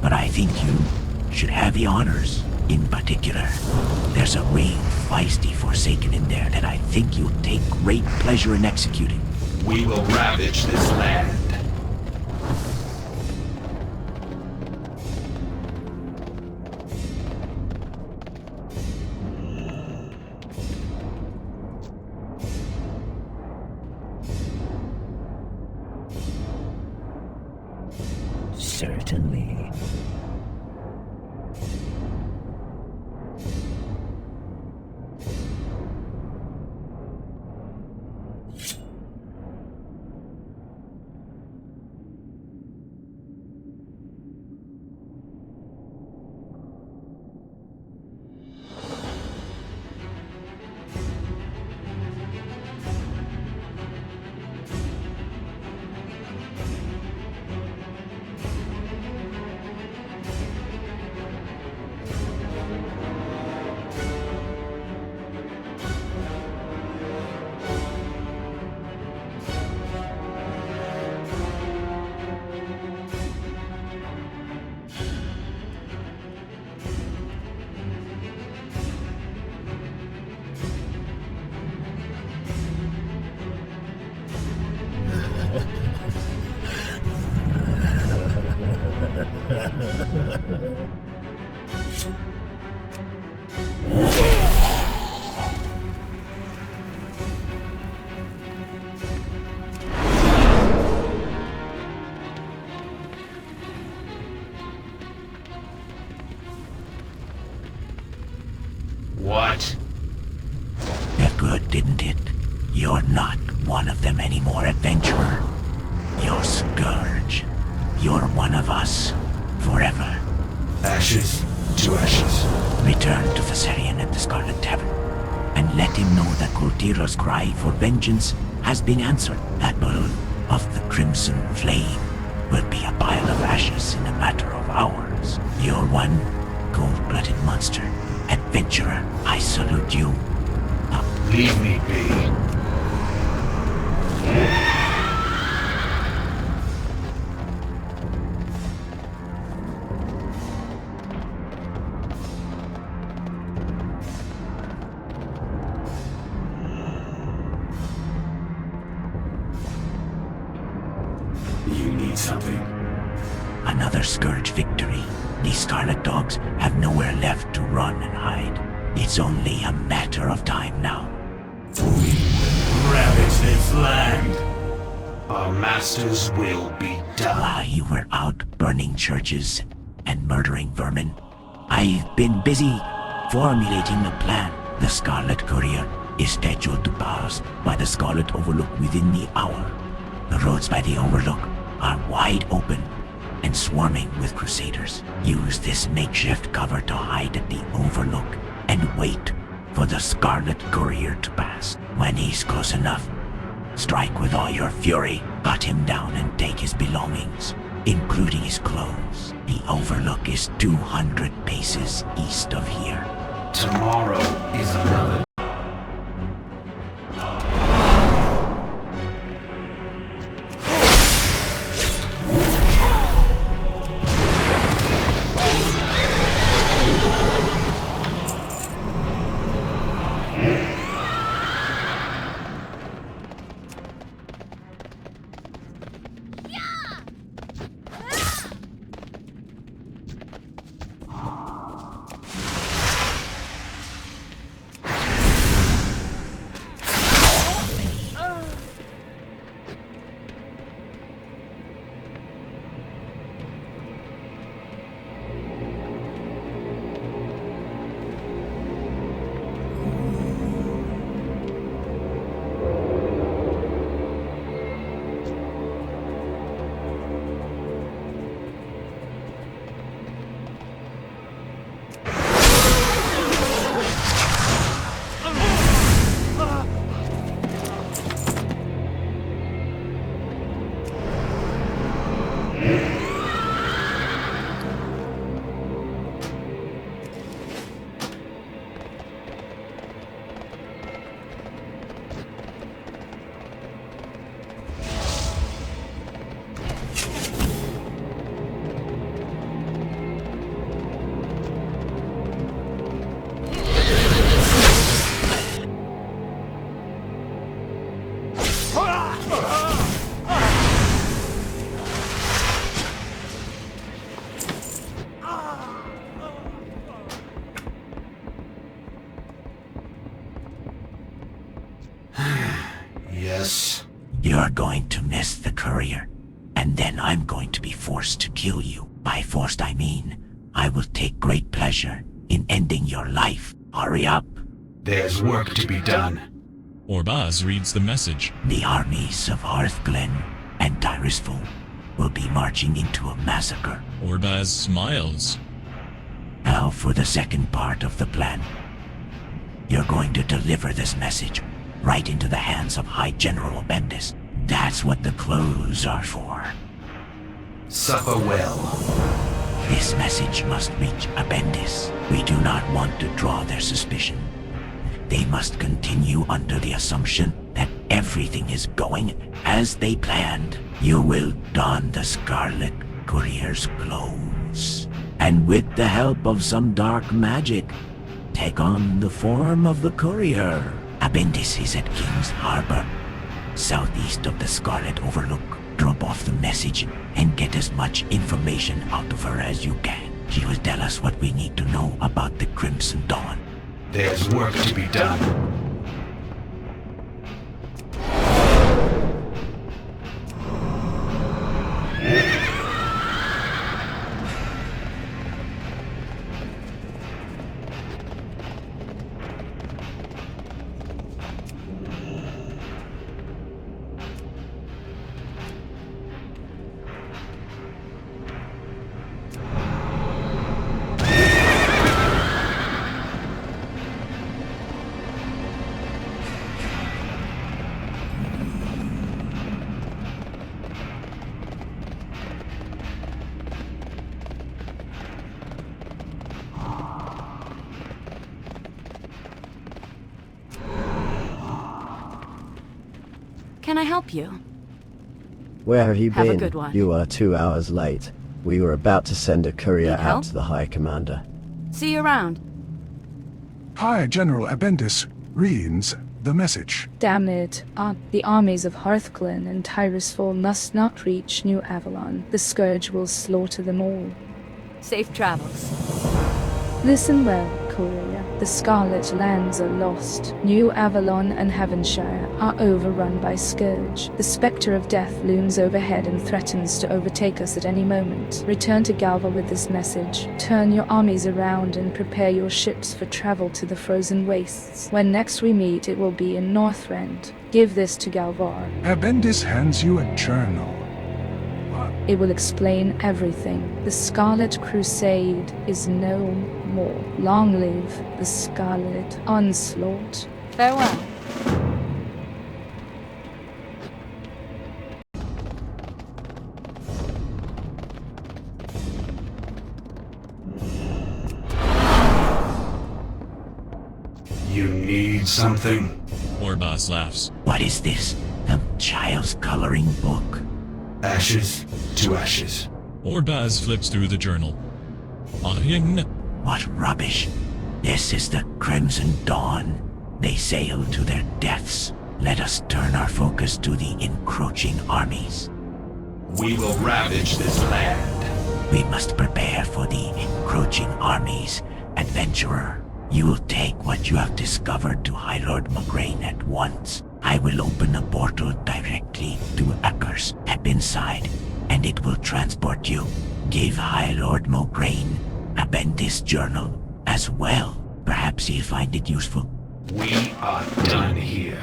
but I think you should have the honors. In particular, there's a real feisty Forsaken in there that I think you'll take great pleasure in executing. We will ravage this land. Certainly. What? That good, didn't it? You're not one of them anymore, adventurer. You're Scourge. You're one of us. Forever. Ashes to ashes. Return to Thessarian at the Scarlet Tavern, and let him know that Kultira's cry for vengeance has been answered. That balloon of the Crimson Flame will be a pile of ashes in a matter of hours. You're one cold-blooded monster. Adventurer, I salute you. Now, leave me be. You need something. Another Scourge victory. These Scarlet Dogs have nowhere left to run and hide. It's only a matter of time now. We will ravage this land. Our master's will be done. While you were out burning churches and murdering vermin, I've been busy formulating a plan. The Scarlet Courier is scheduled to pass by the Scarlet Overlook within the hour. The roads by the Overlook are wide open and swarming with Crusaders. Use this makeshift cover to hide at the Overlook and wait for the Scarlet Courier to pass. When he's close enough, strike with all your fury, cut him down and take his belongings, including his clothes. The Overlook is 200 paces east of here. Tomorrow is another. Yes. You're going to miss the courier, and then I'm going to be forced to kill you. By forced, I mean I will take great pleasure in ending your life. Hurry up. There's work to be done. Orbaz reads the message. The armies of Hearthglen and Tyrusful will be marching into a massacre. Orbaz smiles. Now for the second part of the plan. You're going to deliver this message right into the hands of High General Bendis. That's what the clothes are for. Suffer well. This message must reach Bendis. We do not want to draw their suspicion. They must continue under the assumption that everything is going as they planned. You will don the Scarlet Courier's clothes, and with the help of some dark magic, take on the form of the courier. Bendis is at King's Harbor, southeast of the Scarlet Overlook. Drop off the message and get as much information out of her as you can. She will tell us what we need to know about the Crimson Dawn. There's work to be done. Can I help you? Where have you Have a been? good one. You are 2 hours late. We were about to send a courier Need out help? to the High Commander. See you around. High General Bendis reads the message. Damn it. The armies of Hearthglen and Tyrusful must not reach New Avalon. The Scourge will slaughter them all. Safe travels. Listen well, courier. The Scarlet lands are lost. New Avalon and Heavenshire are overrun by Scourge. The specter of death looms overhead and threatens to overtake us at any moment. Return to Galva with this message. Turn your armies around and prepare your ships for travel to the frozen wastes. When next we meet, it will be in Northrend. Give this to Galvar. Bendis hands you a journal. It will explain everything. The Scarlet Crusade is no more. Long live the Scarlet Onslaught. Farewell. You need something? Orbaz laughs. What is this? A child's coloring book? Ashes to ashes. Orbaz flips through the journal. Ahing. What rubbish. This is the Crimson Dawn. They sail to their deaths. Let us turn our focus to the encroaching armies. We will ravage this land. We must prepare for the encroaching armies. Adventurer, you will take what you have discovered to High Lord Mograine at once. I will open a portal directly to Acherus. Step inside, and it will transport you. Give High Lord Mograine Bendis journal as well. Perhaps he'll find it useful. We are done here.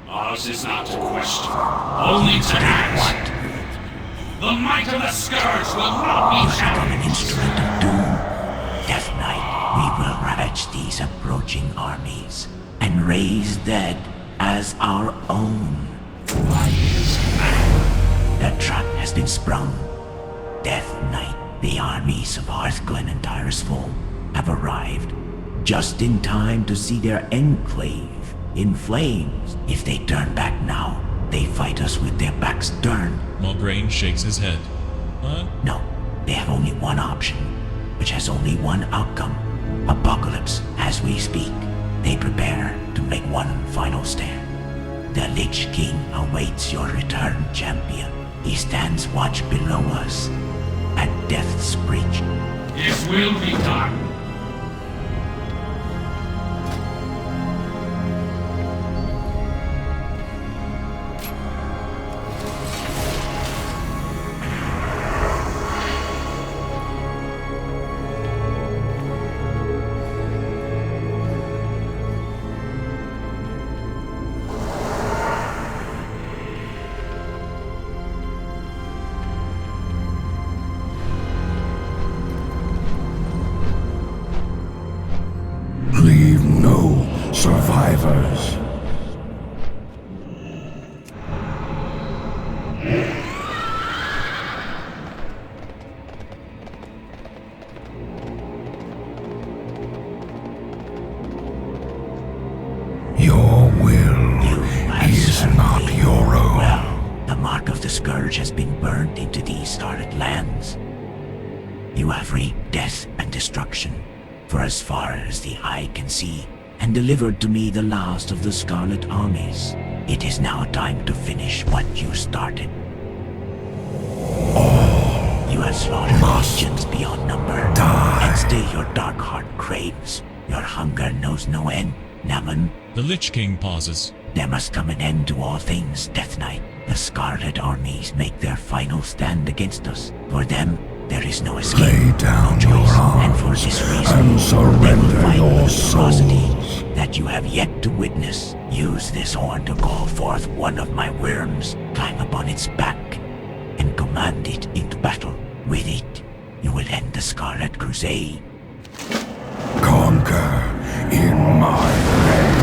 Ours is not to question, only to act. The might of the Scourge will not You be have become shattered. an instrument of doom. Death Knight, we will ravage these approaching armies and raise dead as our own. The trap has been sprung. Death Knight, the armies of Hearthglen and Tyrusful have arrived just in time to see their enclave in flames. If they turn back now, they fight us with their backs turned. Mograine shakes his head. What? No, they have only one option, which has only one outcome. Apocalypse as we speak. They prepare to make one final stand. The Lich King awaits your return, champion. He stands watch below us, at Death's Bridge. It will be done. Leave no survivors. Your will is not your own. Well, the mark of the Scourge has been burned into these Scarlet lands. You have reaped death and destruction for as far as the eye can see, and delivered to me the last of the Scarlet armies. It is now time to finish what you started. You have slaughtered legions beyond number, and still your dark heart craves. Your hunger knows no end, Naman. The Lich King pauses. There must come an end to all things, Death Knight. The Scarlet armies make their final stand against us. For them, there is no escape, Lay down no choice, your arms and for this reason, and they will surrender fight your with ferocity souls. that you have yet to witness. Use this horn to call forth one of my worms, climb upon its back, and command it into battle. With it, you will end the Scarlet Crusade. Conquer in my name.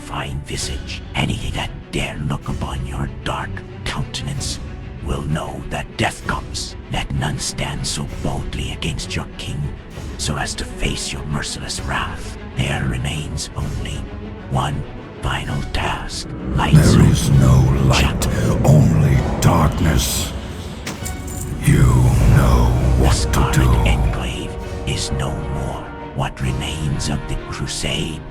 terrifying visage. Any that dare look upon your dark countenance will know that death comes. Let none stand so boldly against your king so as to face your merciless wrath. There remains only one final task. Lights There is no light, only darkness. You know what to do. The Scarlet Enclave is no more. What remains of the Crusade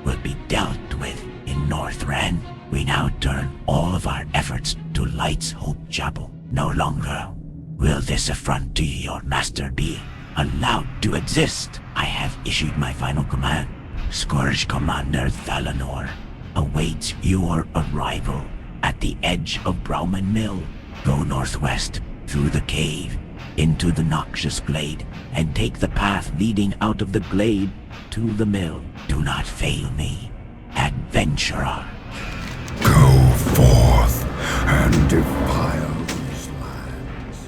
will be dealt with in Northrend. We now turn all of our efforts to Light's Hope Chapel. No longer will this affront to your master be allowed to exist. I have issued my final command. Scourge Commander Thalanor awaits your arrival at the edge of Brauman Mill. Go northwest through the cave into the noxious glade and take the path leading out of the glade to the mill. Do not fail me, adventurer. Go forth and defile these lands.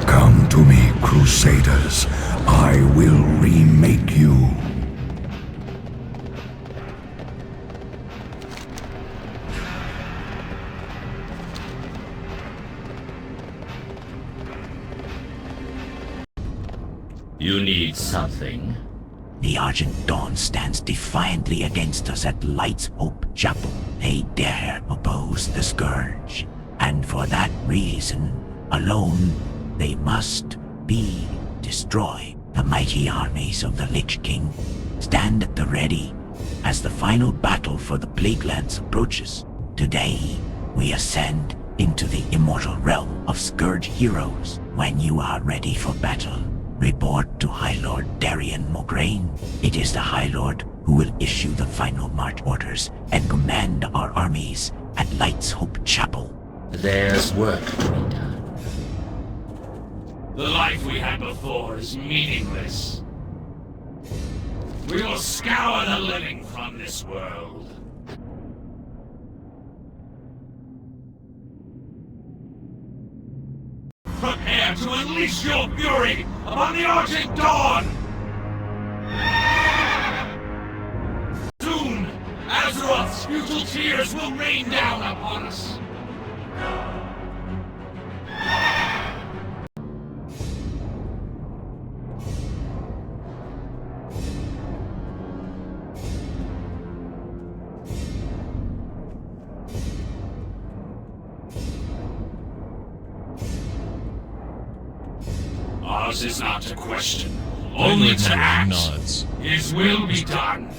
Come to me, Crusaders. I will remake you. You need something? The Argent Dawn stands defiantly against us at Light's Hope Chapel. They dare oppose the Scourge, and for that reason alone, they must be destroyed. The mighty armies of the Lich King stand at the ready as the final battle for the Plaguelands approaches. Today, we ascend into the immortal realm of Scourge heroes. When you are ready for battle, report to High Lord Darian Mograine. It is the High Lord who will issue the final march orders and command our armies at Light's Hope Chapel. There's work to be done. The life we had before is meaningless. We will scour the living from this world. Prepare to unleash your fury upon the Argent Dawn! Soon, Azeroth's futile tears will rain down upon us. Ours is not to question, only to act. Nods. His will be done.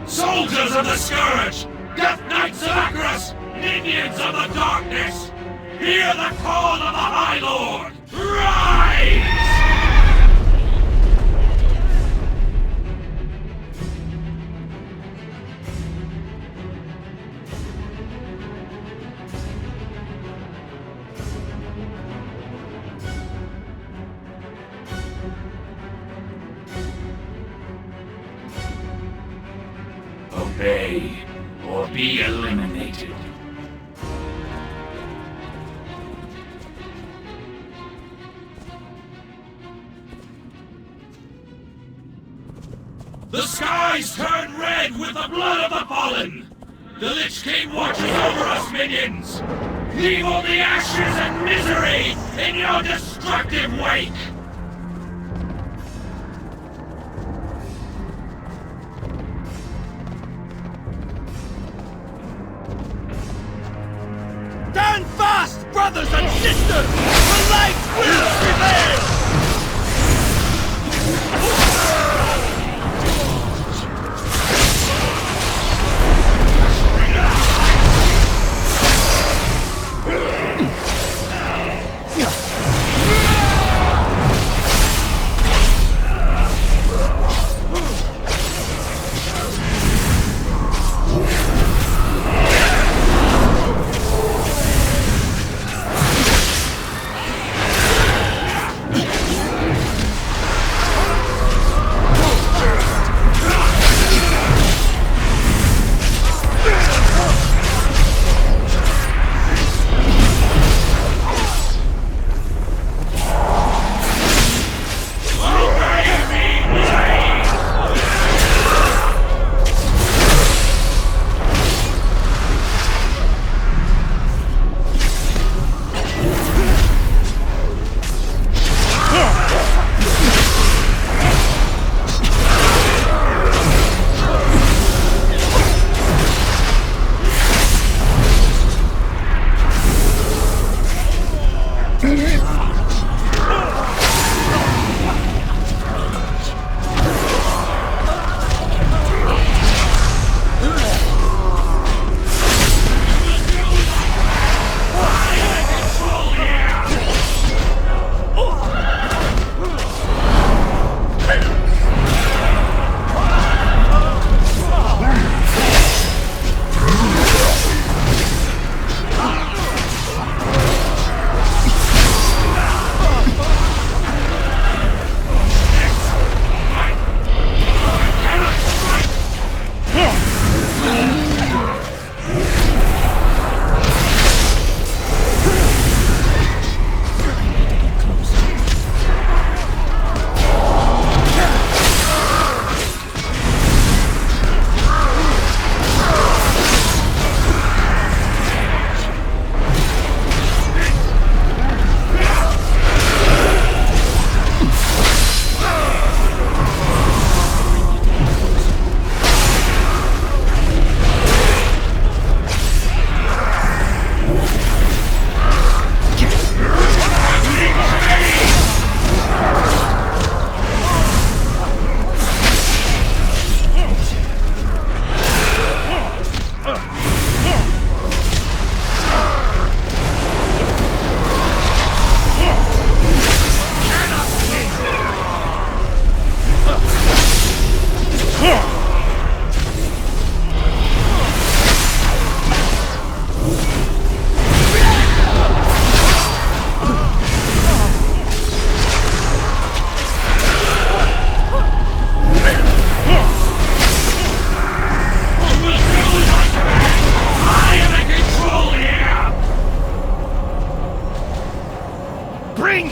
Soldiers of the Scourge! Death Knights of Acherus! Minions of the Darkness! Hear the call of the High Lord! Rise! Obey, or be eliminated. The skies turn red with the blood of the fallen! The Lich King watches over us, minions! Leave only ashes and misery in your destructive wake! Stand fast, brothers and sisters! The light will prevail!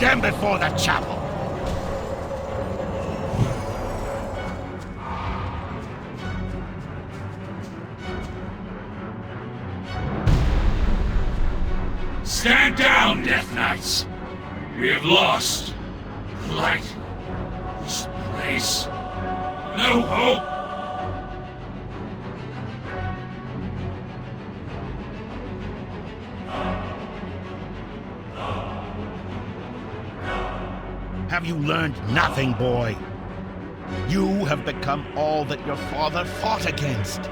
them before the chapel! Stand down, Death Knights! We have lost the light. This place. No hope! Have you learned nothing, boy? You have become all that your father fought against.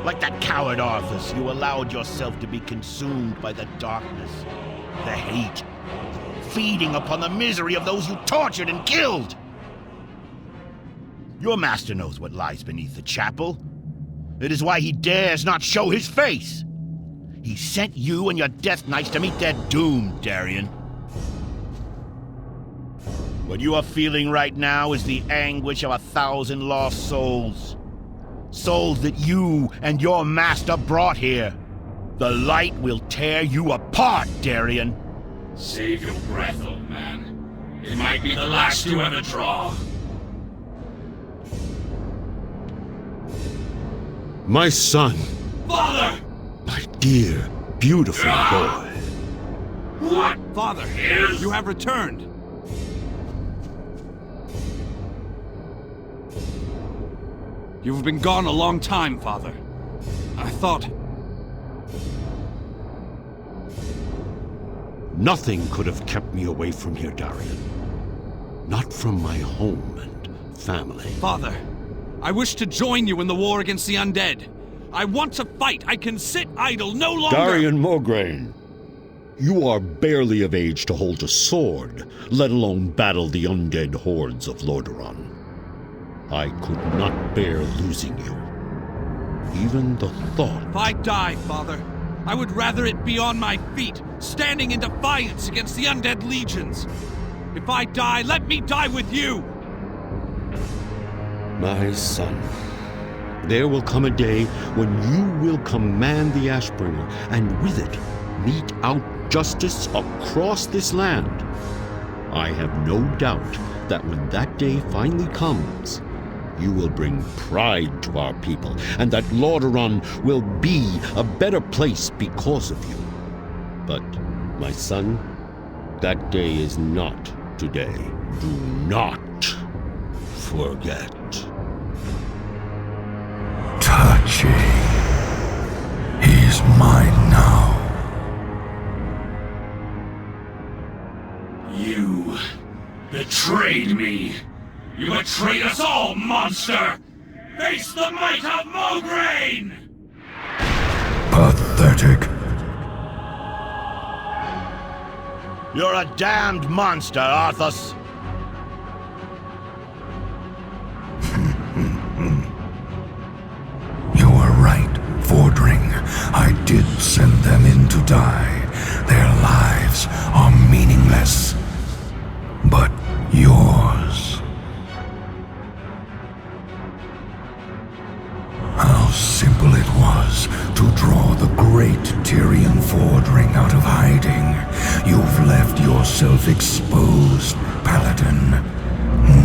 Like that coward Arthas, you allowed yourself to be consumed by the darkness, the hate, feeding upon the misery of those you tortured and killed. Your master knows what lies beneath the chapel. It is why he dares not show his face. He sent you and your Death Knights to meet their doom, Darien. What you are feeling right now is the anguish of 1,000 lost souls. Souls that you and your master brought here. The light will tear you apart, Darien. Save your breath, old man. It might be the last you ever draw. My son. Father! My dear, beautiful boy. What? Father, you have returned. You've been gone a long time, Father. I thought... Nothing could have kept me away from here, Darien. Not from my home and family. Father, I wish to join you in the war against the undead. I want to fight. I can sit idle no longer. Darien Mograine, you are barely of age to hold a sword, let alone battle the undead hordes of Lordaeron. I could not bear losing you. Even the thought... If I die, Father, I would rather it be on my feet, standing in defiance against the undead legions. If I die, let me die with you! My son, there will come a day when you will command the Ashbringer, and with it, mete out justice across this land. I have no doubt that when that day finally comes, you will bring pride to our people, and that Lordaeron will be a better place because of you. But, my son, that day is not today. Do not forget. Touchy. He's mine now. You betrayed me. You betrayed us all, monster! Face the might of Mograine! Pathetic. You're a damned monster, Arthas. You were right, Fordring. I did send them in to die. Their lives are meaningless. But yours... How simple it was to draw the great Tyrian Fordring out of hiding. You've left yourself exposed, Paladin.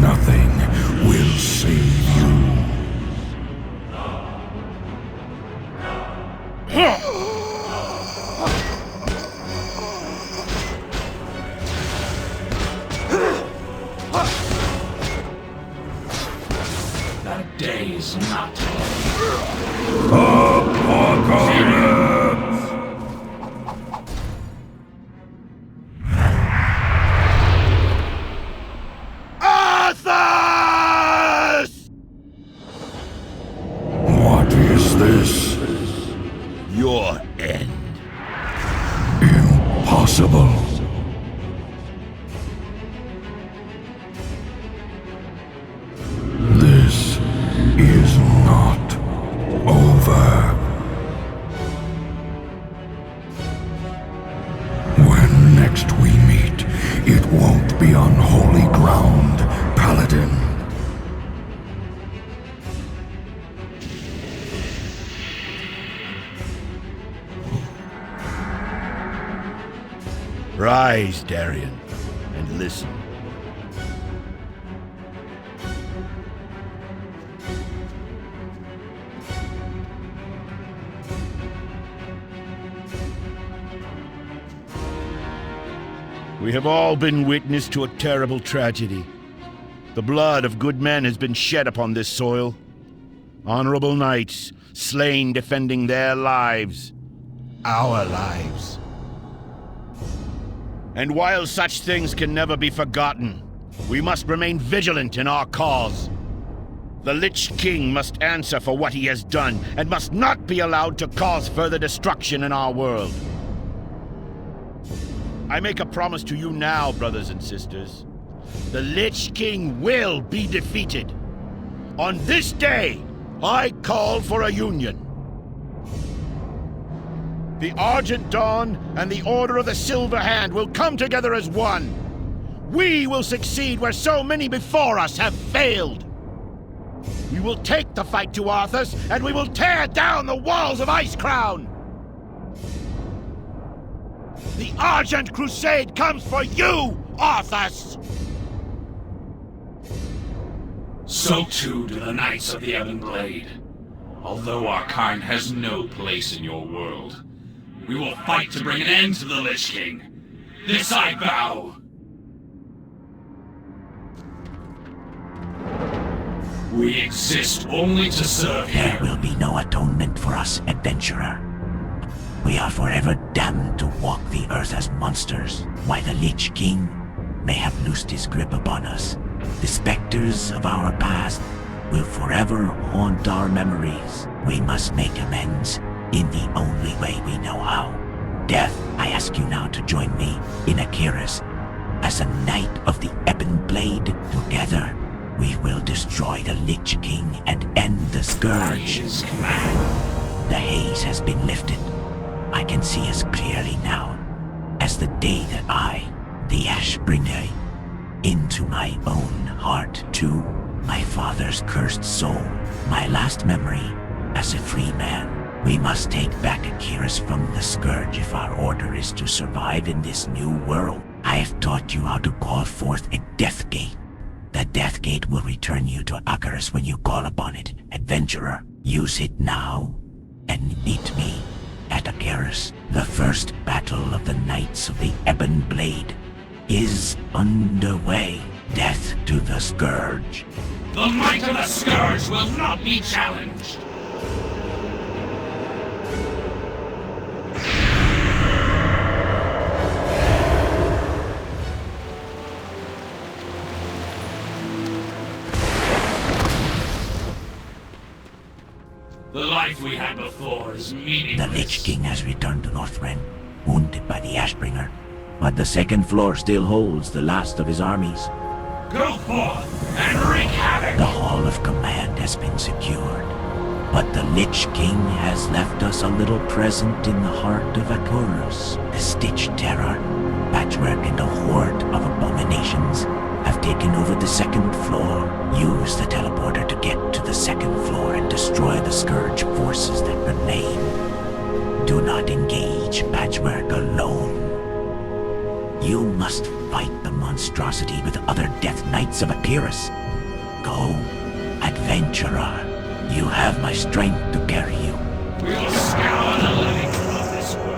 Nothing will save you. That day is not Arthas! What is this? Your end. Impossible. This is not over. When next we meet, it won't be on holy ground, Paladin. Rise, Darien. and listen. We have all been witness to a terrible tragedy. The blood of good men has been shed upon this soil. Honorable knights, slain defending their lives. Our lives. And while such things can never be forgotten, we must remain vigilant in our cause. The Lich King must answer for what he has done, and must not be allowed to cause further destruction in our world. I make a promise to you now, brothers and sisters. The Lich King will be defeated. On this day, I call for a union. The Argent Dawn and the Order of the Silver Hand will come together as one. We will succeed where so many before us have failed. We will take the fight to Arthas, and we will tear down the walls of Icecrown. The Argent Crusade comes for you, Arthas! So too do the Knights of the Ebon Blade. Although our kind has no place in your world, we will fight to bring an end to the Lich King. This I vow! We exist only to serve you. There will be no atonement for us, adventurer. We are forever damned to walk the earth as monsters, while the Lich King may have loosed his grip upon us. The specters of our past will forever haunt our memories. We must make amends in the only way we know how. Death, I ask you now to join me in Acherus. As a knight of the Ebon Blade, together we will destroy the Lich King and end the Scourge. The haze has been lifted. I can see as clearly now as the day that I, the Ashbringer, into my own heart too, my father's cursed soul, my last memory as a free man. We must take back Acherus from the Scourge if our order is to survive in this new world. I have taught you how to call forth a Death Gate. The Death Gate will return you to Acherus when you call upon it. Adventurer, use it now and meet me at Acherus. The first battle of the Knights of the Ebon Blade is underway. Death to the Scourge. The might of the Scourge will not be challenged. The life we had before is meaningless. The Lich King has returned to Northrend, wounded by the Ashbringer. But the second floor still holds the last of his armies. Go forth and wreak havoc! The Hall of Command has been secured. But the Lich King has left us a little present in the heart of Acherus. The Stitched Terror, Patchwork, and a horde of abominations have taken over the second floor. Use the teleporter to get to the second floor and destroy the Scourge forces that remain. Do not engage Patchwork alone. You must fight the monstrosity with other Death Knights of Acherus. Go, adventurer. You have my strength to carry you. We will scour the living from this world.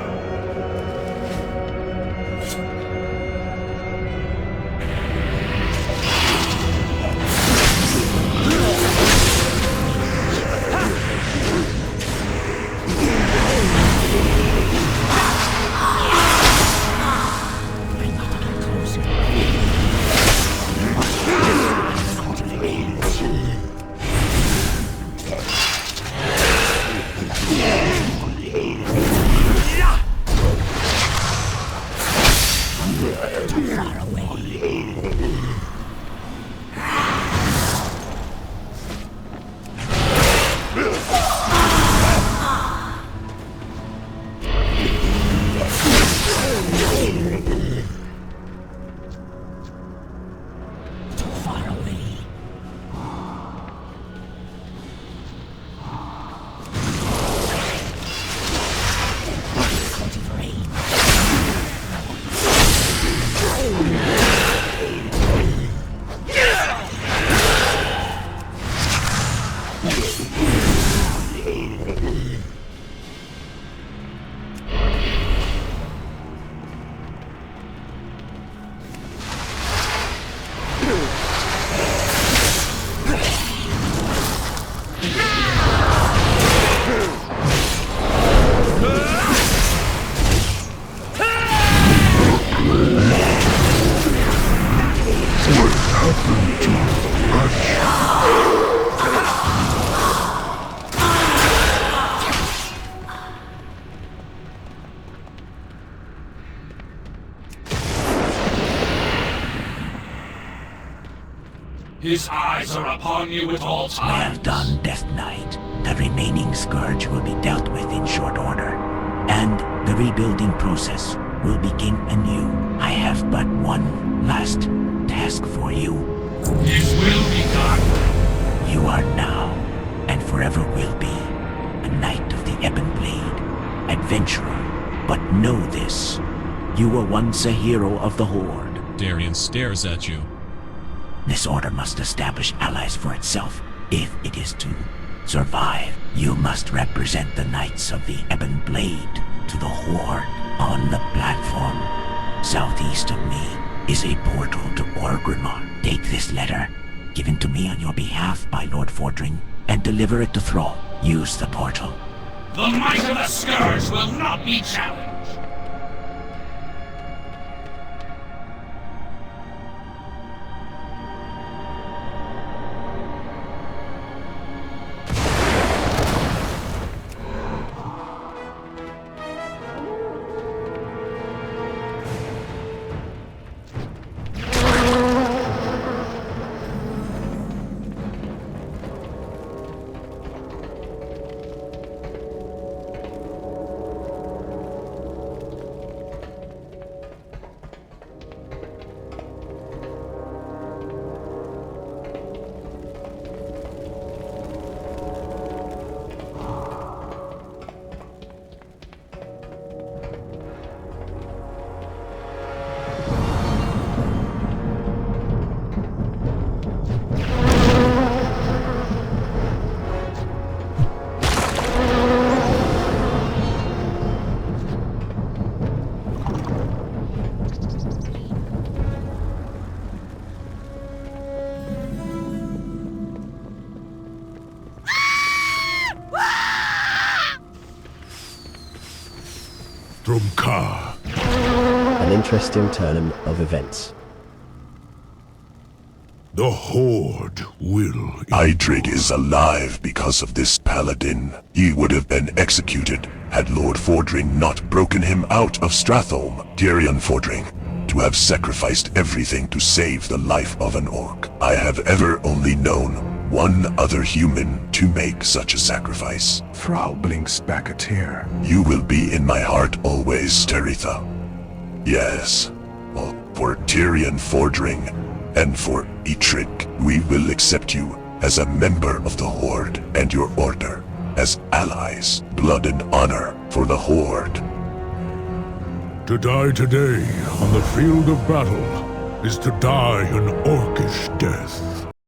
His eyes are upon you at all times. Well done, Death Knight. The remaining scourge will be dealt with in short order, and the rebuilding process will begin anew. I have but one last task for you. His will be done. You are now, and forever will be, a Knight of the Ebon Blade, adventurer. But know this, you were once a hero of the Horde. Darian stares at you. This order must establish allies for itself, if it is to survive. You must represent the Knights of the Ebon Blade to the Horde. On the platform, southeast of me, is a portal to Orgrimmar. Take this letter, given to me on your behalf by Lord Fordring, and deliver it to Thrall. Use the portal. The might of the Scourge will not be challenged. An interesting turn of events. The Horde will... Eidrig is alive because of this paladin. He would have been executed had Lord Fordring not broken him out of Stratholme. Darian Fordring, to have sacrificed everything to save the life of an orc. I have ever only known one other human to make such a sacrifice. Thrall blinks back a tear. You will be in my heart always, Teritha. Yes, well, for Tyrion Fordring and for Eidrig, we will accept you as a member of the Horde and your order, as allies, blood and honor for the Horde. To die today on the field of battle is to die an